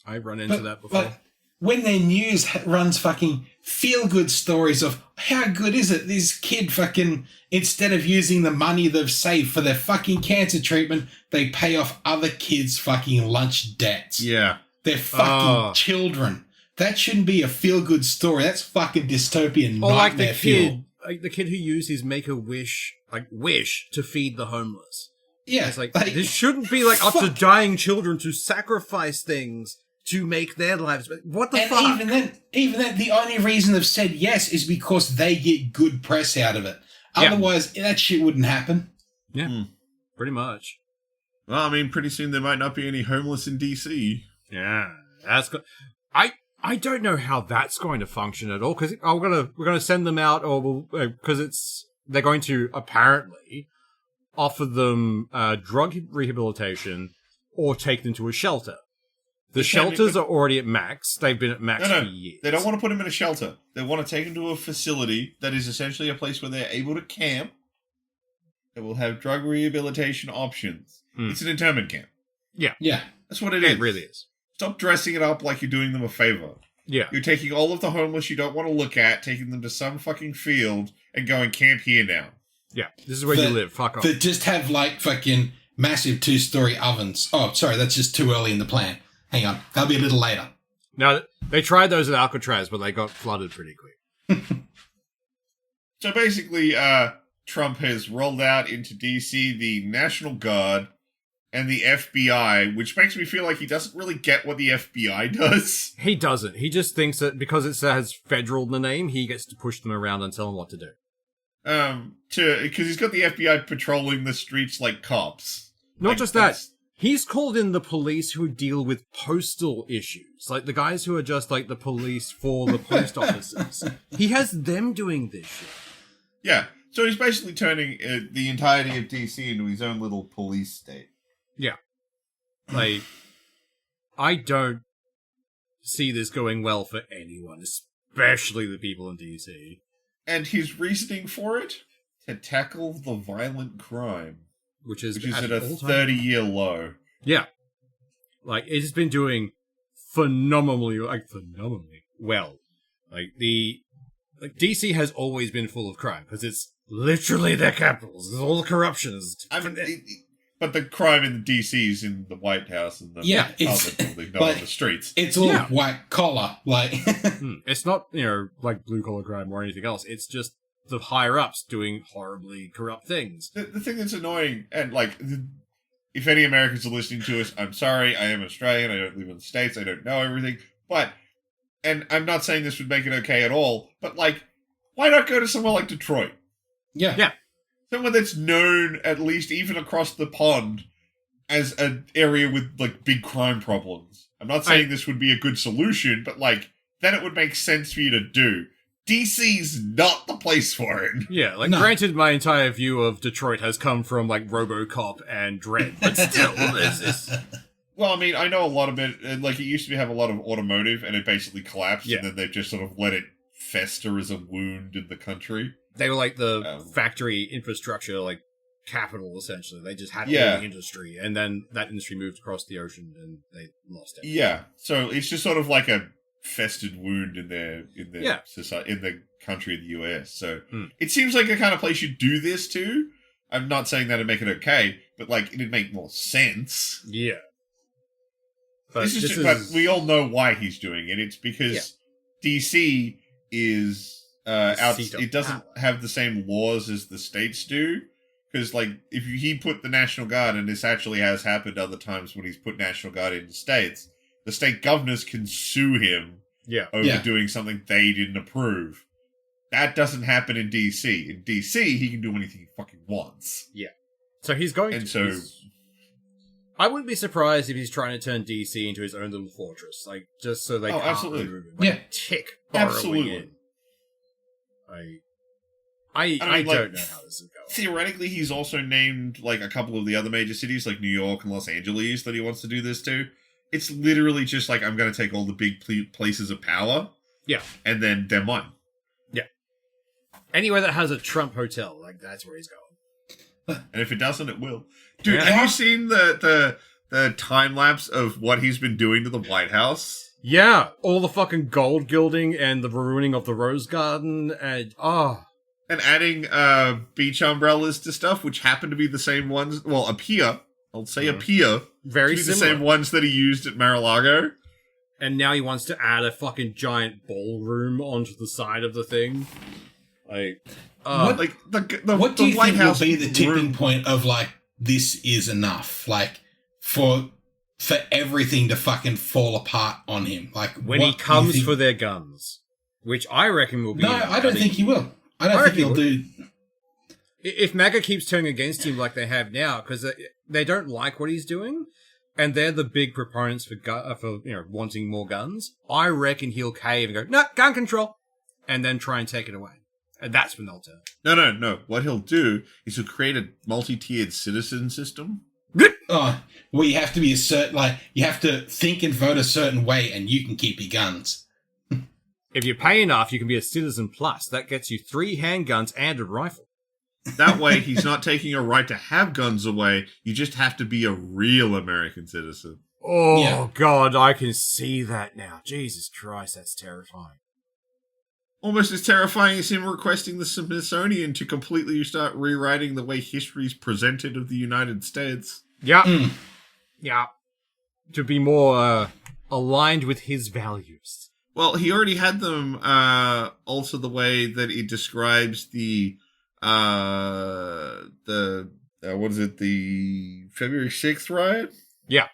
I've run into that before. But when their news runs fucking feel-good stories of how good is it, this kid fucking, instead of using the money they've saved for their fucking cancer treatment, they pay off other kids' fucking lunch debts. Yeah. They're fucking children. That shouldn't be a feel-good story. That's fucking dystopian or like nightmare fuel. Like the kid who used his Make-A-Wish, wish to feed the homeless. Yeah. It's like this shouldn't be up to dying children to sacrifice things to make their lives. What the fuck? Even then, the only reason they've said yes is because they get good press out of it. Otherwise, that shit wouldn't happen. Yeah, pretty much. Well, I mean, pretty soon there might not be any homeless in DC. Yeah, I don't know how that's going to function at all because we're gonna send them out or because they're going to apparently offer them drug rehabilitation or take them to a shelter. The shelters are already at max. They've been at max for years. They don't want to put them in a shelter. They want to take them to a facility that is essentially a place where they're able to camp. That will have drug rehabilitation options. It's an internment camp. Yeah. Yeah. That's what it is. It really is. Stop dressing it up like you're doing them a favor. Yeah. You're taking all of the homeless you don't want to look at, taking them to some fucking field, and going, camp here now. Yeah. This is where you live. Fuck off. That just have fucking massive 2-story ovens. Oh, sorry, that's just too early in the plan. Hang on. That'll be a little later. No, they tried those at Alcatraz, but they got flooded pretty quick. So basically, Trump has rolled out into DC the National Guard and the FBI, which makes me feel like he doesn't really get what the FBI does. He doesn't. He just thinks that because it has federal in the name, he gets to push them around and tell them what to do. Because he's got the FBI patrolling the streets like cops. Not just that. He's called in the police who deal with postal issues. Like the guys who are just like the police for the post offices. He has them doing this shit. Yeah. So he's basically turning the entirety of DC into his own little police state. Yeah. Like, I don't see this going well for anyone, especially the people in DC. And his reasoning for it? To tackle the violent crime. Which is at a 30-year low. Yeah. Like, it's been doing phenomenally well. Like, DC has always been full of crime, because it's literally their capitals. There's all the corruption. But the crime in the DC is in the White House and the other building, not on the streets. It's all white collar. It's not, like blue-collar crime or anything else. It's just the higher-ups doing horribly corrupt things. The thing that's annoying, and if any Americans are listening to us, I'm sorry, I am Australian, I don't live in the States, I don't know everything, and I'm not saying this would make it okay at all, but why not go to somewhere like Detroit? Yeah. Somewhere that's known, at least even across the pond, as an area with, big crime problems. I'm not saying this would be a good solution, but, then it would make sense for you to do. DC's not the place for it. Yeah, granted, my entire view of Detroit has come from, RoboCop and Dredd, but still, it's... Well, I mean, I know a lot of it, it used to have a lot of automotive, and it basically collapsed, and then they've just sort of let it fester as a wound in the country. They were the factory infrastructure, capital, essentially. They just had all the industry, and then that industry moved across the ocean, and they lost it. Yeah, so it's just sort of like a festered wound in their society, in the country of the US. So it seems like a kind of place you'd do this to. I'm not saying that'd make it okay, but it'd make more sense. Yeah. But but we all know why he's doing it. It's because DC is it doesn't have the same laws as the states do. Because if he put the National Guard, and this actually has happened other times when he's put National Guard in the states, the state governors can sue him over doing something they didn't approve. That doesn't happen in DC. In DC, he can do anything he fucking wants. Yeah. So he's going I wouldn't be surprised if he's trying to turn DC into his own little fortress. Just so they can't absolutely. remove him. Tick borrowing in. I mean, don't like, know how this is going. Theoretically, he's also named like a couple of the other major cities, like New York and Los Angeles, that he wants to do this to. It's literally just like, I'm going to take all the big places of power. Yeah. And then they're mine. Yeah. Anywhere that has a Trump hotel, like, that's where he's going. And if it doesn't, it will. Dude, Yeah. have you seen the time lapse of what he's been doing to the White House? Yeah, all the fucking gold gilding and the ruining of the rose garden and And adding beach umbrellas to stuff, which happen to be the same ones. Well, appear very to be the similar. same ones that he used at Mar-a-Lago. And now he wants to add a fucking giant ballroom onto the side of the thing. Like, Like the What do the you White think House will be the tipping room- point of like, this is enough? Like, for everything to fucking fall apart on him. Like, when what he do you comes think- for their guns, which I reckon will be. No, I don't think he will. I don't think he'll do. If MAGA keeps turning against him like they have now, because they don't like what he's doing, and they're the big proponents for wanting more guns, I reckon he'll cave and go, no, gun control, and then try and take it away. And that's when they'll turn. No. What he'll do is he'll create a multi-tiered citizen system. Oh, well, you have to be a certain, like, you have to think and vote a certain way, and you can keep your guns. If you pay enough, you can be a Citizen Plus. That gets you 3 handguns and a rifle. That way, he's not taking a right to have guns away. You just have to be a real American citizen. Oh, Yeah. God, I can see that now. Jesus Christ, that's terrifying. Almost as terrifying as him requesting the Smithsonian to completely start rewriting the way history's presented of the United States. Yeah. Mm. Yeah. To be more aligned with his values. Well, he already had them alter the way that it describes the what is it, the February 6th riot? Yeah.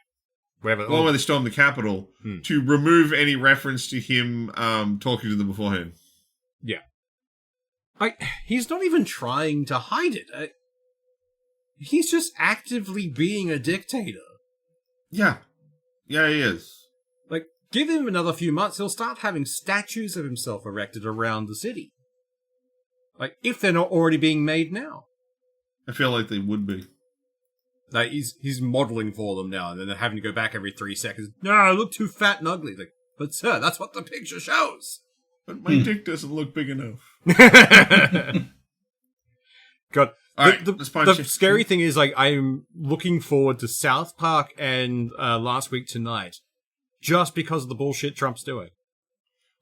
Wherever, The one where they stormed the Capitol, to remove any reference to him talking to them beforehand. Yeah. He's not even trying to hide it. He's just actively being a dictator. Yeah. Yeah, he is. Like, give him another few months, he'll start having statues of himself erected around the city. Like, if they're not already being made now. I feel like they would be. Like, he's modelling for them now, and then they're having to go back every 3 seconds. No, I look too fat and ugly. Like, but sir, that's what the picture shows. But my dick doesn't look big enough. God. All right, the let's punch the it. scary thing is, like, I'm looking forward to South Park and Last Week Tonight, just because of the bullshit Trump's doing.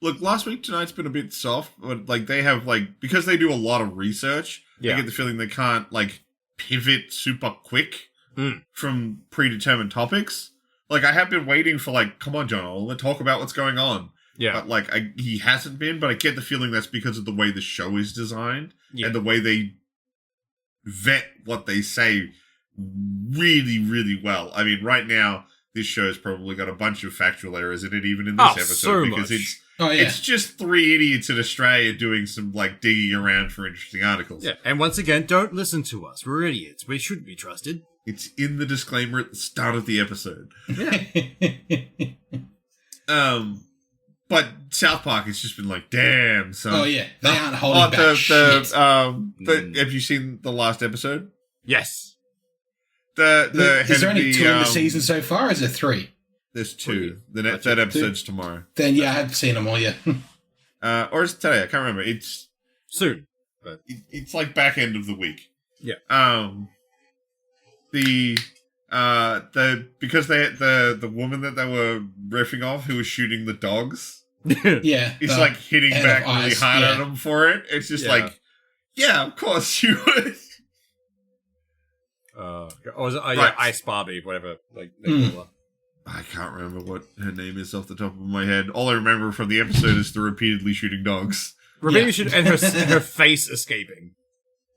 Look, Last Week Tonight's been a bit soft, but like they have like, because they do a lot of research, I get the feeling they can't like pivot super quick from predetermined topics. Like, I have been waiting for like, come on, John, let's talk about what's going on. Yeah. But like, he hasn't been, but I get the feeling that's because of the way the show is designed and the way they vet what they say really, really well. I mean, right now, this show's probably got a bunch of factual errors in it, even in this episode, so because much. it's just 3 idiots in Australia doing some like digging around for interesting articles. Yeah, and once again, don't listen to us. We're idiots. We shouldn't be trusted. It's in the disclaimer at the start of the episode. Yeah. But South Park has just been like, damn, son. Oh yeah, they aren't holding back shit. Have you seen the last episode? Yes. The Is there head of only 2 in the season so far? Or is it 3? There's 2. The third episode's tomorrow. Then yeah, I have seen them all. Yeah. Or is it today? I can't remember. It's Soon. But it's like back end of the week. Yeah. Because they had the woman that they were riffing off who was shooting the dogs. Yeah. It's like hitting Head back of really Ice, hard yeah. at him for it. It's just Yeah. like, yeah, of course you would. was it? Oh, yeah, Right. Ice Barbie, whatever. Like, Hmm. call her. I can't remember what her name is off the top of my head. All I remember from the episode is the repeatedly shooting dogs. Maybe Yeah. should and her face escaping.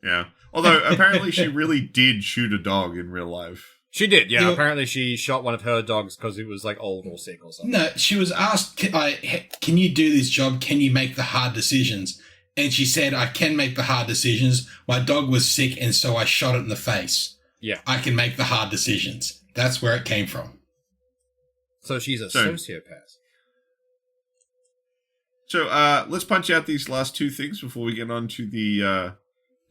Yeah. Although apparently she really did shoot a dog in real life. She did, yeah. Yeah. Apparently she shot one of her dogs because it was like old or sick or something. No, she was asked, can you do this job? Can you make the hard decisions? And she said, I can make the hard decisions. My dog was sick, and so I shot it in the face. Yeah. I can make the hard decisions. That's where it came from. So she's a So- sociopath. So let's punch out these last 2 things before we get on to the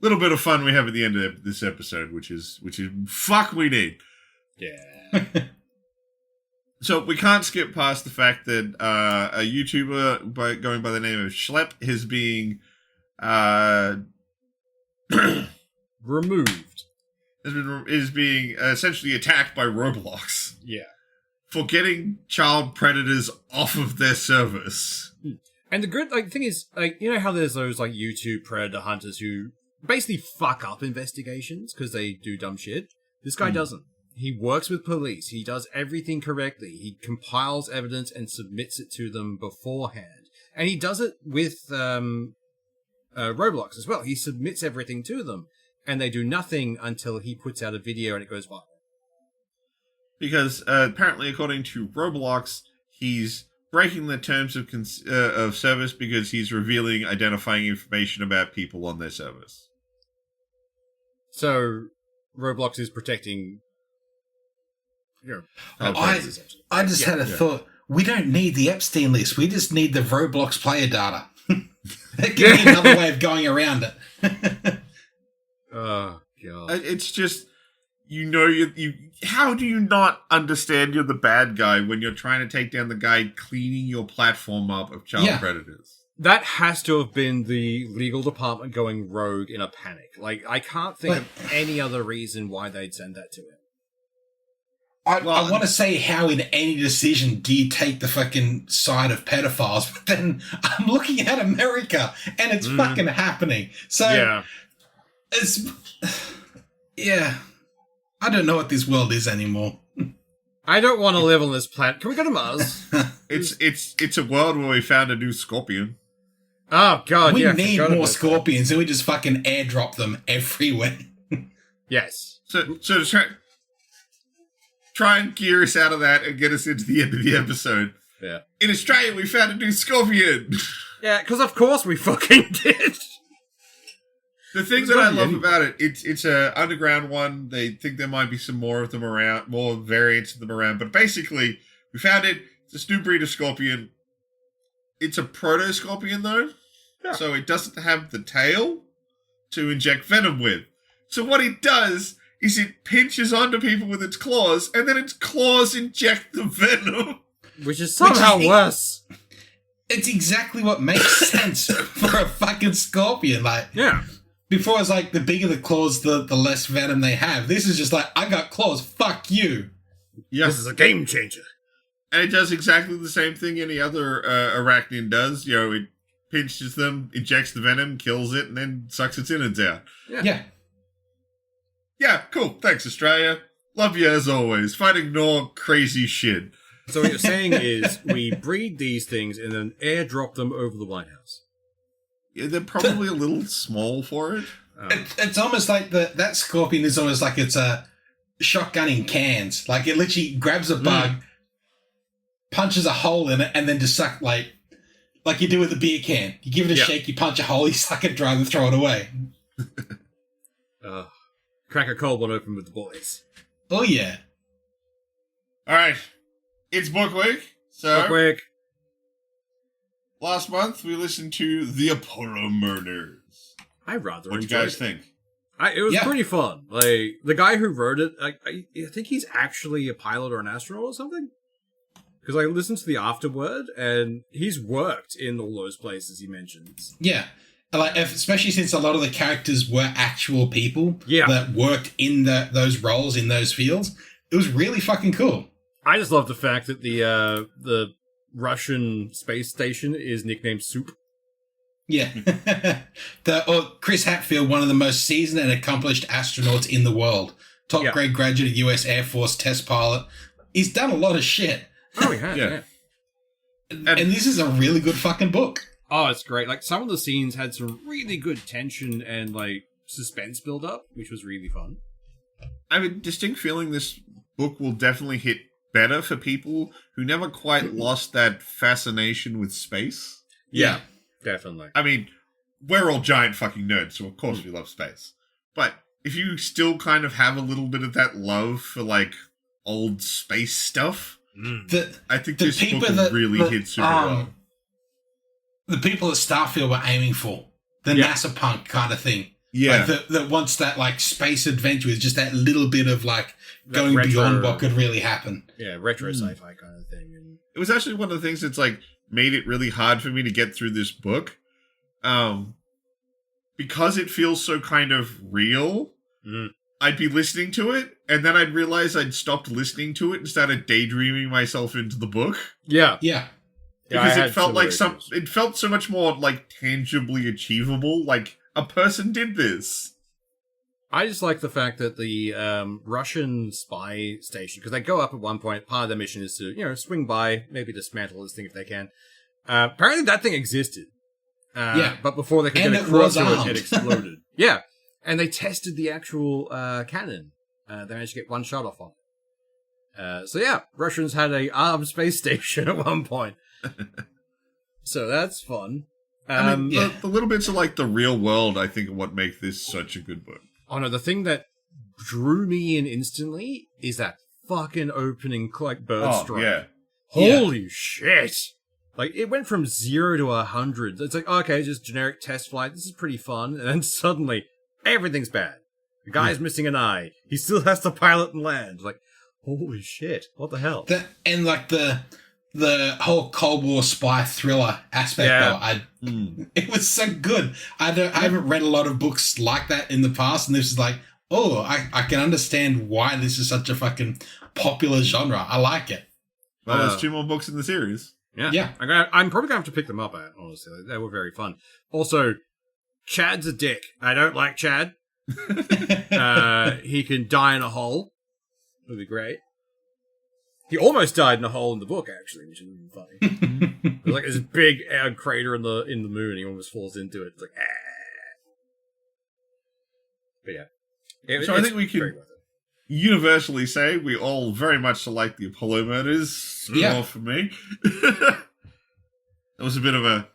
little bit of fun we have at the end of this episode, which is fuck we need. Yeah. So we can't skip past the fact that a YouTuber going by the name of Schlepp is being Removed. is being essentially attacked by Roblox Yeah. for getting child predators off of their service. And the good thing is, you know how there's those YouTube predator hunters who basically fuck up investigations because they do dumb shit? This guy doesn't. He works with police. He does everything correctly. He compiles evidence and submits it to them beforehand. And he does it with Roblox as well. He submits everything to them, and they do nothing until he puts out a video and it goes viral. Because apparently, according to Roblox, he's breaking the terms of service because he's revealing identifying information about people on their service. So Roblox is protecting. I just had a thought. We don't need the Epstein list. We just need the Roblox player data. That could be another way of going around it. Oh god! It's just you. How do you not understand you're the bad guy when you're trying to take down the guy cleaning your platform up of child predators? That has to have been the legal department going rogue in a panic. I can't think of any other reason why they'd send that to him. I want to say, how in any decision do you take the fucking side of pedophiles? But then I'm looking at America and it's fucking happening. So it's, I don't know what this world is anymore. I don't want to live on this planet. Can we go to Mars? It's a world where we found a new scorpion. Oh god, we need more scorpions, and we just fucking airdrop them everywhere. Yes. So to try and gear us out of that and get us into the end of the episode. Yeah. In Australia, we found a new scorpion. Yeah, because of course we fucking did. The thing that I love about it, it's a underground one. They think there might be some more of them around, more variants of them around. But basically, we found it. It's a new breed of scorpion. It's a proto-scorpion, though. Yeah. So it doesn't have the tail to inject venom with. So what it does is it pinches onto people with its claws, and then its claws inject the venom. Which is somehow worse. It's exactly what makes sense for a fucking scorpion. Before it was the bigger the claws, the less venom they have. This is just I got claws, fuck you. Yeah. This is a game changer. And it does exactly the same thing any other arachnid does. It pinches them, injects the venom, kills it, and then sucks its innards out. Yeah. Yeah, cool. Thanks, Australia. Love you as always. Fighting ignore crazy shit. So what you're saying is we breed these things and then airdrop them over the White House. Yeah, they're probably a little small for it. It's almost like that scorpion is almost like it's a shotgunning cans. It literally grabs a bug, punches a hole in it, and then just suck like you do with a beer can. You give it a shake, you punch a hole, you suck it dry, and throw it away. Crack a cold one open with the boys. Oh, yeah. All right. It's Book Week. So, Book Week. Last month, we listened to The Apollo Murders. I rather What do you guys think? It was pretty fun. The guy who wrote it, I think he's actually a pilot or an astronaut or something. Because I listened to the afterword, and he's worked in all those places he mentions. Yeah. Especially since a lot of the characters were actual people that worked in those roles, in those fields. It was really fucking cool. I just love the fact that the Russian space station is nicknamed Soup. Yeah. Chris Hadfield, one of the most seasoned and accomplished astronauts in the world. Top grade graduate, US Air Force test pilot. He's done a lot of shit. Oh, he has, yeah. And this is a really good fucking book. Oh, it's great. Some of the scenes had some really good tension and, suspense build up, which was really fun. I have a distinct feeling this book will definitely hit better for people who never quite lost that fascination with space. Yeah, definitely. I mean, we're all giant fucking nerds, so of course we love space. But if you still kind of have a little bit of that love for, old space stuff, I think this book will really hit super well. The people that Starfield were aiming for. The NASA punk kind of thing. Yeah. Like that wants that like space adventure with just that little bit of like That going retro- beyond what could really happen. Yeah, retro sci-fi kind of thing. And It was actually one of the things that's like made it really hard for me to get through this book. Because it feels so kind of real, I'd be listening to it, and then I'd realize I'd stopped listening to it and started daydreaming myself into the book. yeah, Yeah. Because I it had felt like similar issues. it felt so much more like tangibly achievable, like a person did this. I just like the fact that the Russian spy station, because they go up at one point, part of their mission is to, swing by, maybe dismantle this thing if they can. Apparently that thing existed. But before they could And get it across was to it, armed. it exploded. Yeah. And they tested the actual cannon. They managed to get one shot off on it. So yeah, Russians had a armed space station at one point. So that's fun. I mean, the little bits of like the real world, I think, are what make this such a good book. Oh no, the thing that drew me in instantly is that fucking opening bird strike. Yeah. Holy shit! Like, it went from 0 to 100. It's like, okay, just generic test flight. This is pretty fun. And then suddenly, everything's bad. The guy's missing an eye. He still has to pilot and land. Like, holy shit. What the hell? And like the whole Cold War spy thriller aspect it was so good. I haven't read a lot of books like that in the past, and this is like, I can understand why this is such a fucking popular genre. I like it. Well, there's 2 more books in the series. Yeah. I'm probably going to have to pick them up, honestly. They were very fun. Also, Chad's a dick. I don't like Chad. He can die in a hole. Would be great. He almost died in a hole in the book, actually, which is really funny. There's like this big crater in the moon. He almost falls into it. It's like, But yeah. So I think we can universally say we all very much like the Apollo murders. More for me. That was a bit of a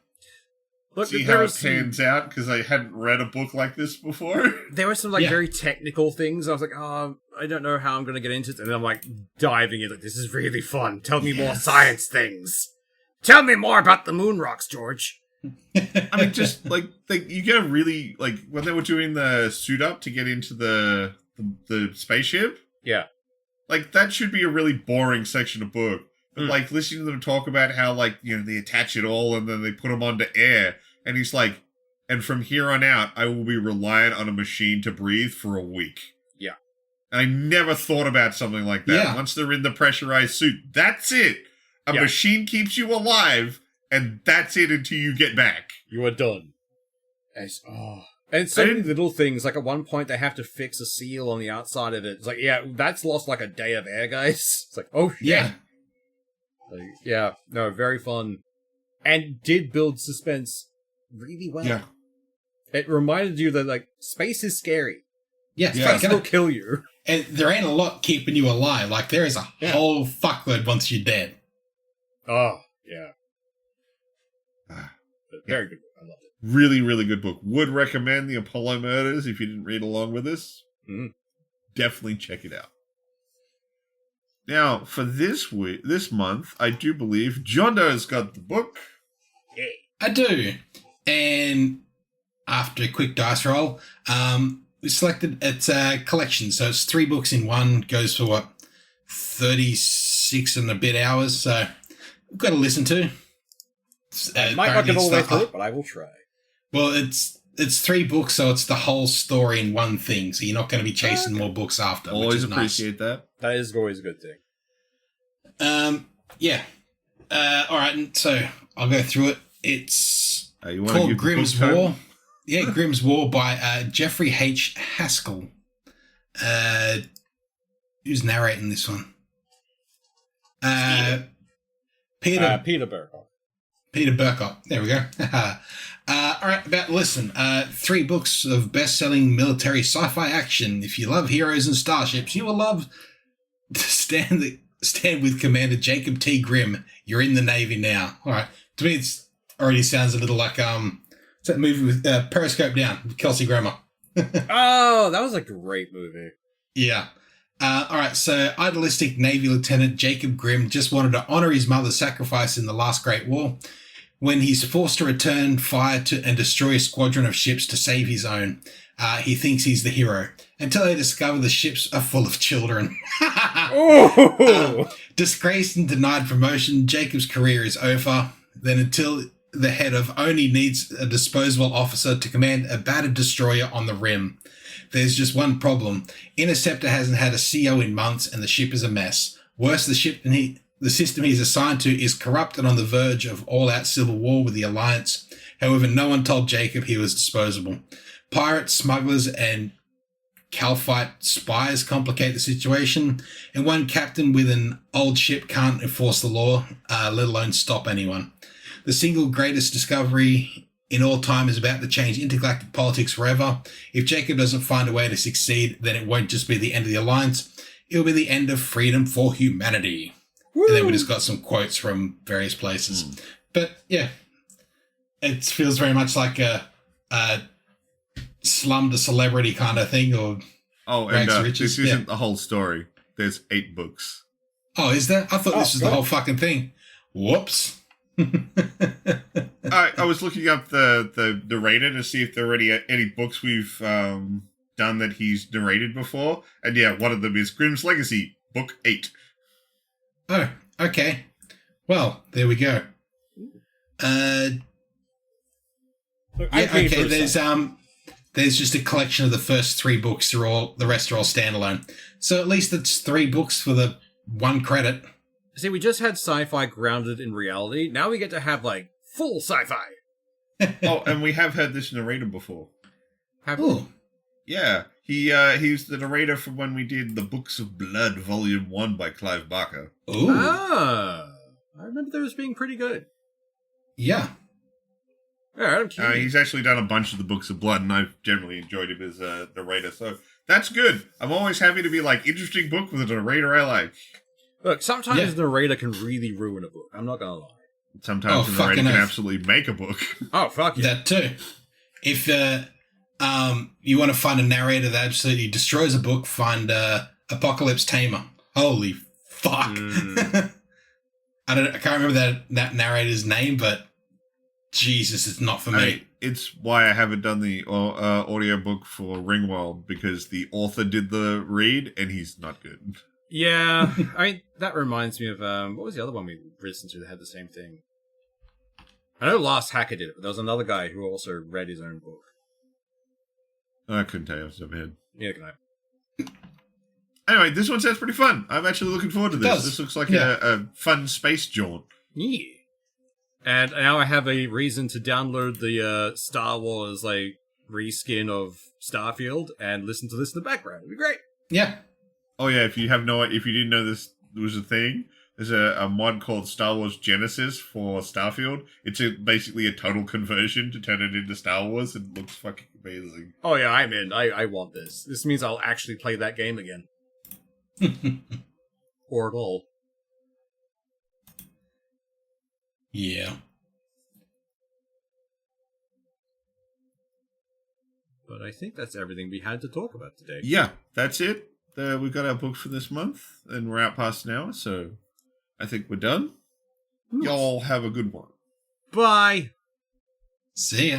see how it pans out, because I hadn't read a book like this before. There were some very technical things. I was like, I don't know how I'm going to get into it. And then I'm like diving in, like, this is really fun. Tell me more science things. Tell me more about the moon rocks, George. I mean, just like you get a really, like, when they were doing the suit up to get into the spaceship. Yeah. Like, that should be a really boring section of book. But, like, listening to them talk about how, like, they attach it all and then they put them onto air. And he's like, and from here on out, I will be reliant on a machine to breathe for a week. Yeah. And I never thought about something like that. Yeah. Once they're in the pressurized suit, that's it. A machine keeps you alive, and that's it until you get back. You are done. And so many little things. Like, at one point, they have to fix a seal on the outside of it. It's like, that's lost like a day of air, guys. It's like, oh, shit. Yeah. Like, very fun. And did build suspense really well. Yeah. It reminded you that, like, space is scary. Yeah. Space will kill you. And there ain't a lot keeping you alive. Like, there is a whole fuckload once you're dead. Oh, yeah. Very good book. I loved it. Really, really good book. Would recommend the Apollo Murders if you didn't read along with us. Definitely check it out. Now, for this month, I do believe John Doe's got the book. I do. And after a quick dice roll, we selected, it's a collection. So it's 3 books in one, goes for 36 and a bit hours. So we've got to listen to. I might not get all the way through it, but I will try. Well, it's 3 books, so it's the whole story in one thing. So you're not going to be chasing more books after. Always which is appreciate that. That is always a good thing. All right, so I'll go through it. It's you wanna called give the Grimm's book War. title? Yeah, Grimm's War by Jeffrey H. Haskell. Who's narrating this one? Peter Burkhardt. Peter Burkhardt. There we go. All right, listen. 3 books of best-selling military sci-fi action. If you love heroes and starships, you will love Stand with Commander Jacob T. Grimm. You're in the Navy now. All right. To me, it already sounds a little like what's that movie with Periscope Down with Kelsey Grammer. Oh, that was a great movie. Yeah. All right, so idealistic Navy Lieutenant Jacob Grimm just wanted to honor his mother's sacrifice in the last Great War. when he's forced to return fire to and destroy a squadron of ships to save his own. He thinks he's the hero until they discover the ships are full of children. Disgraced and denied promotion, Jacob's career is over. Then until the head of Oni needs a disposable officer to command a battered destroyer on the rim. There's just one problem. Interceptor hasn't had a CO in months and the ship is a mess. Worse, the system he's assigned to is corrupt and on the verge of all-out civil war with the Alliance. However, no one told Jacob he was disposable. Pirates, smugglers, and Calphite spies complicate the situation, and one captain with an old ship can't enforce the law, let alone stop anyone. The single greatest discovery in all time is about to change intergalactic politics forever. If Jacob doesn't find a way to succeed, then it won't just be the end of the Alliance, it'll be the end of freedom for humanity. Woo! And then we just got some quotes from various places. But yeah, it feels very much like a slum to celebrity kind of thing, or this isn't the whole story. There's 8 books. Oh, is there? I thought this was the whole fucking thing. Whoops. I was looking up the narrator to see if there are any books we've done that he's narrated before, and yeah, one of them is Grimm's Legacy, Book 8. Oh, okay. Well, there we go. There's just a collection of the first 3 books. The rest are all standalone. So at least it's 3 books for the 1 credit. See, we just had sci-fi grounded in reality. Now we get to have, like, full sci-fi. Oh, and we have had this narrator before. Oh. Yeah. He's the narrator from when we did The Books of Blood, Volume 1 by Clive Barker. Ooh. Ah. I remember those being pretty good. Yeah. Yeah, I'm he's actually done a bunch of the Books of Blood, and I've generally enjoyed him as a narrator, so that's good. I'm always happy to be like, interesting book with a narrator I like. Look, sometimes the narrator can really ruin a book. I'm not gonna lie. Sometimes the narrator can absolutely make a book. Oh, fuck yeah. That too. If you want to find a narrator that absolutely destroys a book, find Apocalypse Tamer. Holy fuck. I can't remember that narrator's name, but Jesus, it's not for me. It's why I haven't done the audiobook for Ringworld, because the author did the read, and he's not good. Yeah, I mean, that reminds me of, what was the other one we listened to that had the same thing? I know Last Hacker did it, but there was another guy who also read his own book. I couldn't tell you off the top of my head. Yeah, can I? Anyway, this one sounds pretty fun. I'm actually looking forward to this. This looks like a fun space jaunt. Yeah. And now I have a reason to download the Star Wars, like, reskin of Starfield and listen to this in the background. It'd be great. Yeah. Oh yeah, if you didn't know this was a thing, there's a mod called Star Wars Genesis for Starfield. It's basically a total conversion to turn it into Star Wars, and it looks fucking amazing. Oh yeah, I'm in. I want this. This means I'll actually play that game again. Or at all. Yeah. But I think that's everything we had to talk about today. Yeah, that's it. We've got our book for this month, and we're out past an hour, so I think we're done. Y'all have a good one. Bye. See ya.